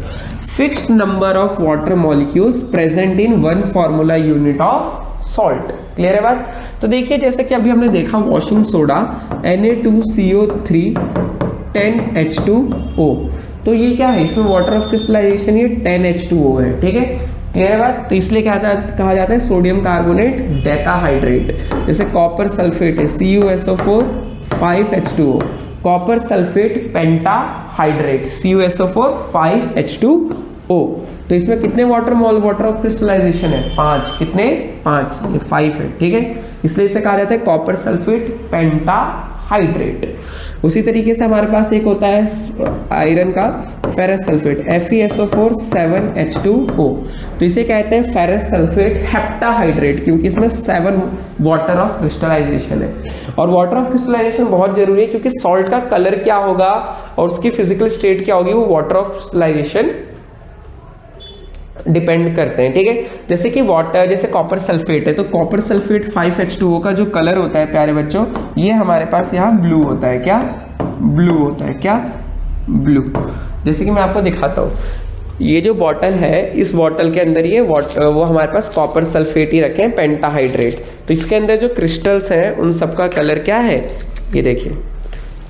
Fixed number of water molecules present in one formula unit of salt. Clear है बात? तो देखिए जैसे कि अभी हमने देखा वॉशिंग सोडा Na2CO3 10H2O, तो ये क्या है, इसमें वाटर ऑफ क्रिस्टलाइजेशन ये 10H2O है, ठीक है। क्लियर बात? तो इसलिए क्या कहा जाता है सोडियम कार्बोनेट डेकाहाइड्रेट। जैसे कॉपर सल्फेट है CuSO4 5H2O, copper sulphate pentahydrate CuSO4 5H2O। तो इसमें कितने वाटर ऑफ क्रिस्टलाइजेशन है? 5। कितने? 5, ये 5 है, ठीक है, इसलिए इसे कहा जाता है कॉपर सल्फेट पेंटाहाइड्रेट। उसी तरीके से हमारे पास एक होता है आयरन का फेरस सल्फेट FeSO4 7H2O, तो इसे कहते हैं फेरस सल्फेट हेप्टाहाइड्रेट, क्योंकि इसमें 7 वाटर ऑफ क्रिस्टलाइजेशन है। और वाटर ऑफ क्रिस्टलाइजेशन बहुत जरूरी है, क्योंकि सॉल्ट का कलर क्या होगा और उसकी फिजिकल स्टेट क्या होगी वो वाटर ऑफ क्रिस्टलाइजेशन डिपेंड करते हैं, ठीक है। जैसे कि वाटर, जैसे कॉपर सल्फेट है, तो कॉपर सल्फेट 5H2O का जो कलर होता है प्यारे बच्चों, ये हमारे पास यहाँ ब्लू होता है। क्या? ब्लू होता है। क्या? ब्लू। जैसे कि मैं आपको दिखाता हूँ, ये जो बॉटल है, इस बॉटल के अंदर ये वो हमारे पास कॉपर सल्फेट ही रखे हैं पेंटाहाइड्रेट, तो इसके अंदर जो क्रिस्टल्स हैं उन सबका कलर क्या है, ये देखिए।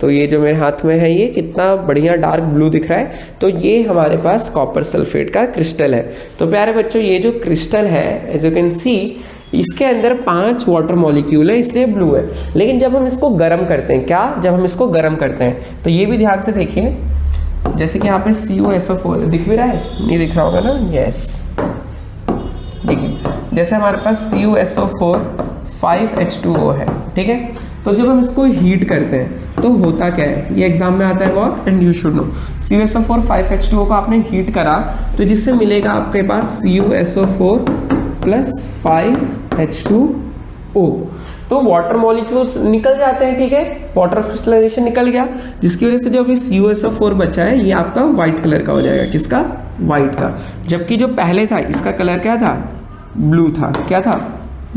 तो ये जो मेरे हाथ में है ये कितना बढ़िया डार्क ब्लू दिख रहा है, तो ये हमारे पास कॉपर सल्फेट का क्रिस्टल है। तो प्यारे बच्चों ये जो क्रिस्टल है, एज यू कैन सी, इसके अंदर 5 वाटर मॉलिक्यूल है, इसलिए ब्लू है। लेकिन जब हम इसको गर्म करते हैं, क्या? जब हम इसको गर्म करते हैं, तो ये भी ध्यान से देखिए, जैसे कि यहाँ पे CuSO4 दिख भी रहा है, नहीं दिख रहा होगा ना? यस, देखिए जैसे हमारे पास CuSO4 5H2O है, ठीक है। तो जब हम इसको हीट करते हैं तो होता क्या है, ये एग्जाम में आता है बहुत, and you should know. CuSO4 5H2O को आपने हीट करा तो जिससे मिलेगा आपके पास CuSO4 प्लस 5H2O, तो वाटर मॉलिक्यूल्स निकल जाते हैं, ठीक है, वाटर ऑफ क्रिस्टलाइजेशन निकल गया, जिसकी वजह से जो अभी CuSO4 बचा है ये आपका व्हाइट कलर का हो जाएगा। किसका? व्हाइट का। जबकि जो पहले था इसका कलर क्या था? ब्लू था। क्या था?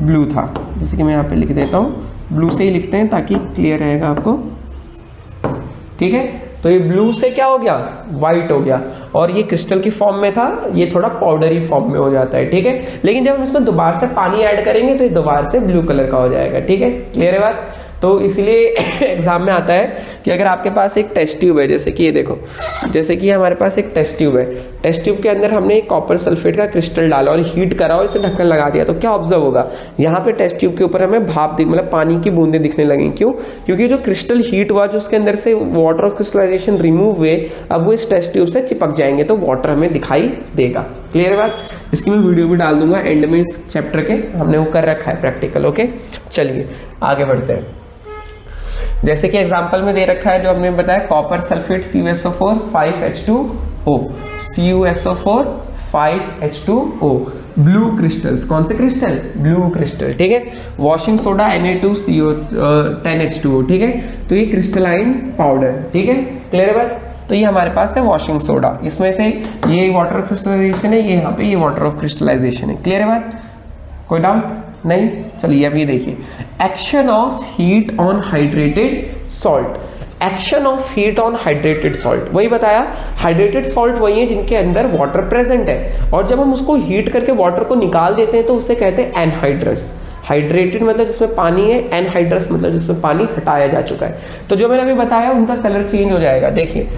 ब्लू था। जैसे कि मैं यहाँ पे लिख देता हूँ, ब्लू से ही लिखते हैं ताकि क्लियर रहेगा आपको, ठीक है। तो ये ब्लू से क्या हो गया? व्हाइट हो गया, और ये क्रिस्टल की फॉर्म में था, ये थोड़ा पाउडरी फॉर्म में हो जाता है, ठीक है। लेकिन जब हम इसमें दोबारा से पानी ऐड करेंगे तो ये दोबारा से ब्लू कलर का हो जाएगा, ठीक है। क्लियर है बात? तो इसलिए एग्जाम में आता है कि अगर आपके पास एक टेस्ट ट्यूब है, जैसे कि ये देखो, जैसे कि हमारे पास एक टेस्ट ट्यूब है, टेस्ट ट्यूब के अंदर हमने एक कॉपर सल्फेट का क्रिस्टल डाला और हीट करा और इसे ढक्कन लगा दिया, तो क्या ऑब्जर्व होगा, यहाँ पे टेस्ट ट्यूब के ऊपर हमें भाप मतलब पानी की बूंदें दिखने लगी। क्यों? क्योंकि जो क्रिस्टल हीट हुआ, जो उसके अंदर से वाटर ऑफ क्रिस्टलाइजेशन रिमूव हुए, अब वो इस टेस्ट ट्यूब से चिपक जाएंगे तो वाटर हमें दिखाई देगा। क्लियर है बात? इसकी मैं वीडियो भी डाल दूंगा एंड में इस चैप्टर के, हमने वो कर रखा है प्रैक्टिकल। ओके, चलिए आगे बढ़ते हैं। जैसे कि एग्जांपल में दे रखा है जो हमने बताया, copper sulphate CuSO4 5H2O, CuSO4 5H2O, blue crystals. कौन से क्रिस्टल? Blue crystal. ठीक है। Washing soda Na2CO 10H2O। ठीक है। तो ये क्रिस्टलाइन पाउडर। ठीक है, क्लियर है बात? तो ये हमारे पास है वॉशिंग सोडा, इसमें से ये वाटर ऑफ क्रिस्टलाइजेशन है, ये यहाँ पे ये वाटर ऑफ क्रिस्टलाइजेशन है। क्लियर है बात? कोई डाउट नहीं? चलिए अब ये देखिए, action of heat on hydrated salt. Action of heat on hydrated salt, वही बताया, हाइड्रेटेड सॉल्ट वही है जिनके अंदर वाटर प्रेजेंट है, और जब हम उसको हीट करके वाटर को निकाल देते हैं तो उससे कहते हैं एनहाइड्रस। हाइड्रेटेड मतलब जिसमें पानी है, एनहाइड्रस मतलब जिसमें पानी हटाया जा चुका है। तो जो मैंने अभी बताया उनका कलर चेंज हो जाएगा। देखिए,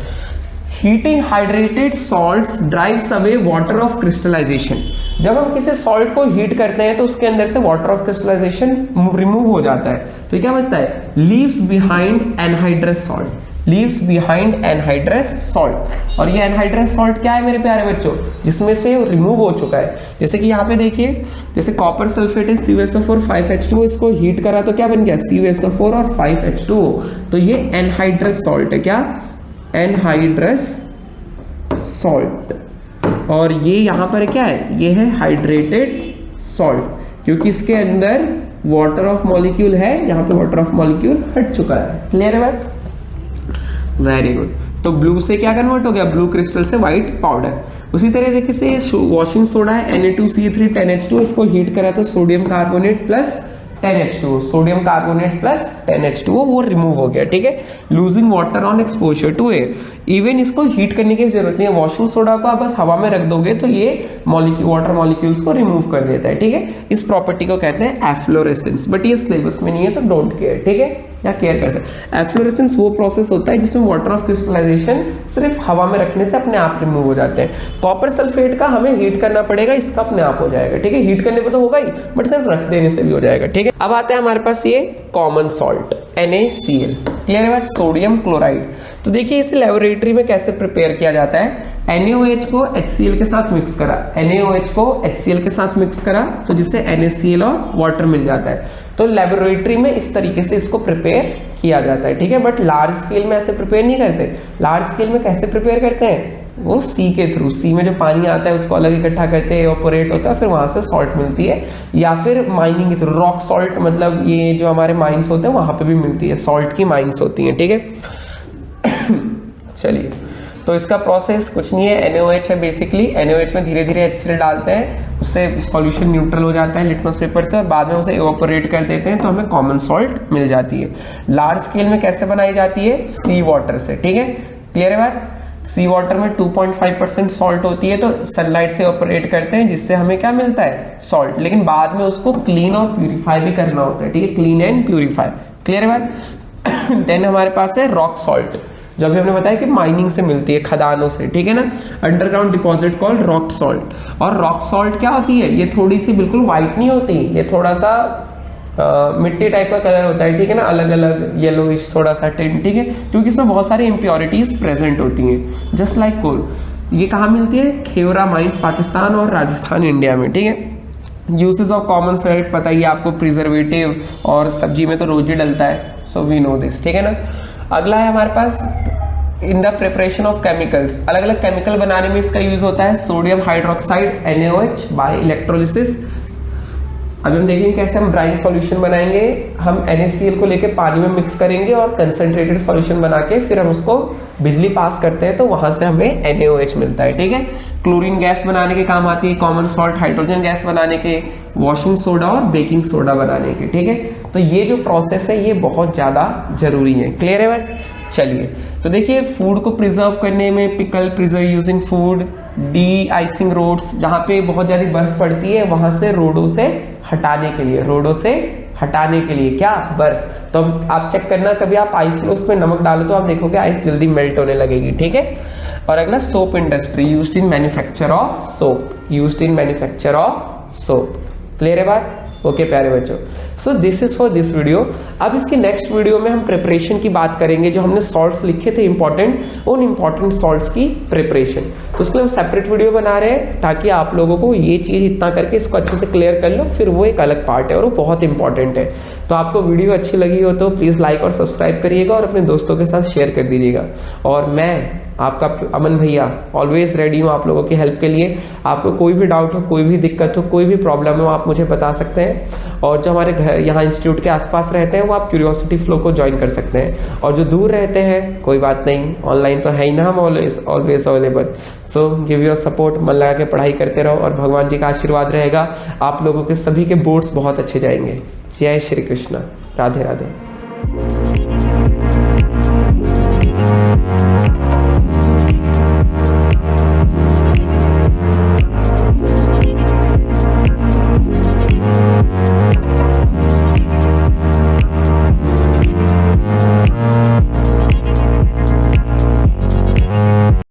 heating hydrated salts drives away water of crystallisation. जब हम किसी सॉल्ट को हीट करते हैं तो उसके अंदर से वाटर ऑफ क्रिस्टलाइजेशन रिमूव हो जाता है, तो क्या बचता है? Leaves behind anhydrous salt. Leaves behind anhydrous salt. और ये एनहाइड्रस सॉल्ट क्या है मेरे प्यारे बच्चों? जिसमें से रिमूव हो चुका है। जैसे कि यहाँ पे देखिए, जैसे कॉपर सल्फेट है CuSO4 5H2O, इसको हीट करा तो क्या बन गया? CuSO4 और 5H2O। तो ये एनहाइड्रस सॉल्ट है। क्या? Anhydrous salt. और ये यहाँ पर क्या है? ये है हाइड्रेटेड सॉल्ट, क्योंकि इसके अंदर वाटर ऑफ मॉलिक्यूल है, यहाँ पे वाटर ऑफ मॉलिक्यूल हट चुका है। क्लियर है बात? Very good. तो ब्लू से क्या कन्वर्ट हो गया? ब्लू क्रिस्टल से व्हाइट पाउडर। उसी तरह देखिए से वॉशिंग सोडा है Na2CO3 10H2O, इसको हीट करा तो sodium carbonate plus 10H2O, sodium carbonate plus 10H2O, वो रिमूव हो गया। ठीक है, losing water on exposure to air. Even इसको हीट करने की जरूरत नहीं है, वॉशिंग सोडा को आप बस हवा में रख दोगे तो ये मॉलिक्यूल वाटर मॉलिक्यूल्स को रिमूव कर देता है। ठीक है, इस प्रॉपर्टी को कहते हैं एफ्लोरेसेंस, बट ये सिलेबस में नहीं है तो डोंट केयर। ठीक है, या केयर कर सकते। एफ्लोरेसेंस वो प्रोसेस होता है जिसमें वाटर ऑफ क्रिस्टलाइजेशन सिर्फ हवा में रखने से अपने आप रिमूव हो जाते हैं। कॉपर सल्फेट का हमें हीट करना पड़ेगा, इसका अपने आप हो जाएगा। ठीक है, हीट करने पे तो होगा ही, बट सिर्फ रख देने से भी हो जाएगा। ठीक है, अब आते हैं हमारे पास ये कॉमन सॉल्ट NaCl। क्लियर है बात? Sodium chloride. तो देखिए इसे लेबोरेटरी में कैसे प्रिपेयर किया जाता है। NaOH को HCl के साथ मिक्स करा, NaOH को HCl के साथ मिक्स करा, तो जिससे NaCl और वाटर मिल जाता है। तो लेबोरेटरी में इस तरीके से इसको प्रिपेयर किया जाता है। ठीक है, बट लार्ज स्केल में ऐसे प्रिपेयर नहीं करते। लार्ज स्केल में कैसे प्रिपेयर करते हैं? वो सी के थ्रू, सी में जो पानी आता है उसको अलग इकट्ठा करते हैं, ऑपरेट होता है, फिर वहां से सॉल्ट मिलती है, या फिर माइनिंग के थ्रू रॉक सॉल्ट, मतलब ये जो हमारे माइंस होते हैं वहां पे भी मिलती है, सॉल्ट की माइंस होती हैं। ठीक है चलिए, तो इसका प्रोसेस कुछ नहीं है, NaOH है बेसिकली। NaOH में धीरे धीरे HCl डालते हैं, उससे सॉल्यूशन न्यूट्रल हो जाता है लिटमस पेपर से, और बाद में उसे इवेपोरेट कर देते हैं तो हमें कॉमन सॉल्ट मिल जाती है। लार्ज स्केल में कैसे बनाई जाती है? सी वाटर से। ठीक है, क्लियर है बात? सी वाटर में 2.5% सॉल्ट होती है, तो सनलाइट से ऑपरेट करते हैं, जिससे हमें क्या मिलता है? सॉल्ट। लेकिन बाद में उसको क्लीन और प्यूरिफाई भी करना होता है। ठीक है, क्लीन एंड प्यूरिफाई। क्लियर है बात? देन हमारे पास है रॉक सॉल्ट, जो भी हमने बताया कि माइनिंग से मिलती है, खदानों से। ठीक है ना, underground deposit called rock salt. और रॉक सॉल्ट क्या होती है? ये थोड़ी सी बिल्कुल व्हाइट नहीं होती, ये थोड़ा सा मिट्टी टाइप का कलर होता है। ठीक है ना, अलग अलग येलोइश थोड़ा सा टिंट। ठीक है, क्योंकि इसमें बहुत सारी इंप्योरिटीज प्रेजेंट होती हैं, जस्ट लाइक कोल। ये कहाँ मिलती है? खेवरा माइंस पाकिस्तान और राजस्थान इंडिया में। ठीक है, यूसेज ऑफ कॉमन सॉल्ट पता ही है आपको, प्रिजर्वेटिव, और सब्जी में तो रोज ही डलता है, सो वी नो दिस। ठीक है ना, अगला है हमारे पास in the preparation of chemicals. अलग अलग केमिकल बनाने में इसका यूज होता है। Sodium hydroxide NaOH by electrolysis. अभी हम देखेंगे कैसे हम ब्राइन सॉल्यूशन बनाएंगे। हम NaCl को लेके पानी में मिक्स करेंगे और कंसंट्रेटेड सॉल्यूशन बना के फिर हम उसको बिजली पास करते हैं, तो वहां से हमें NaOH मिलता है। ठीक है, क्लोरीन गैस बनाने के काम आती है, कॉमन सॉल्ट हाइड्रोजन गैस बनाने के, वॉशिंग सोडा और बेकिंग सोडा बनाने के। ठीक है, तो ये जो प्रोसेस है ये बहुत ज्यादा जरूरी है। क्लियर है बात? चलिए, तो देखिए फूड को प्रिजर्व करने में pickle, preserve using food, de icing roads, जहाँ पे बहुत ज्यादा बर्फ पड़ती है वहां से रोडों से हटाने के लिए, रोडों से हटाने के लिए, क्या, बर्फ। तो आप चेक करना, कभी आप आइस में उसमें नमक डालो तो आप देखोगे आइस जल्दी मेल्ट होने लगेगी, ठीक है। और अगला soap industry, used in manufacture of soap, used in manufacture of soap. Clear है बात? ओके प्यारे बच्चों, so this is for this video. अब इसकी नेक्स्ट वीडियो में हम प्रिपरेशन की बात करेंगे, जो हमने सॉल्ट्स लिखे थे इंपॉर्टेंट, उन इंपॉर्टेंट सॉल्ट्स की प्रिपरेशन। तो उसके लिए हम सेपरेट वीडियो बना रहे हैं ताकि आप लोगों को ये चीज इतना करके इसको अच्छे से क्लियर कर लो, फिर वो एक अलग पार्ट है और वो बहुत इंपॉर्टेंट है। तो आपको वीडियो अच्छी लगी हो तो प्लीज लाइक और सब्सक्राइब करिएगा और अपने दोस्तों के साथ शेयर कर दीजिएगा। और मैं आपका अमन भैया ऑलवेज रेडी हूँ आप लोगों की हेल्प के लिए। आपको कोई भी डाउट हो, कोई भी दिक्कत हो, कोई भी प्रॉब्लम हो, आप मुझे बता सकते हैं। और जो हमारे घर यहाँ इंस्टीट्यूट के आसपास रहते हैं वो आप क्यूरियोसिटी फ्लो को ज्वाइन कर सकते हैं। और जो दूर रहते हैं कोई बात नहीं, ऑनलाइन तो है ही ना, हम always available. So give your support, मन लगा के पढ़ाई करते रहो और भगवान जी का आशीर्वाद रहेगा। आप लोगों के सभी के बोर्ड्स बहुत अच्छे जाएंगे। जय श्री कृष्ण, राधे राधे।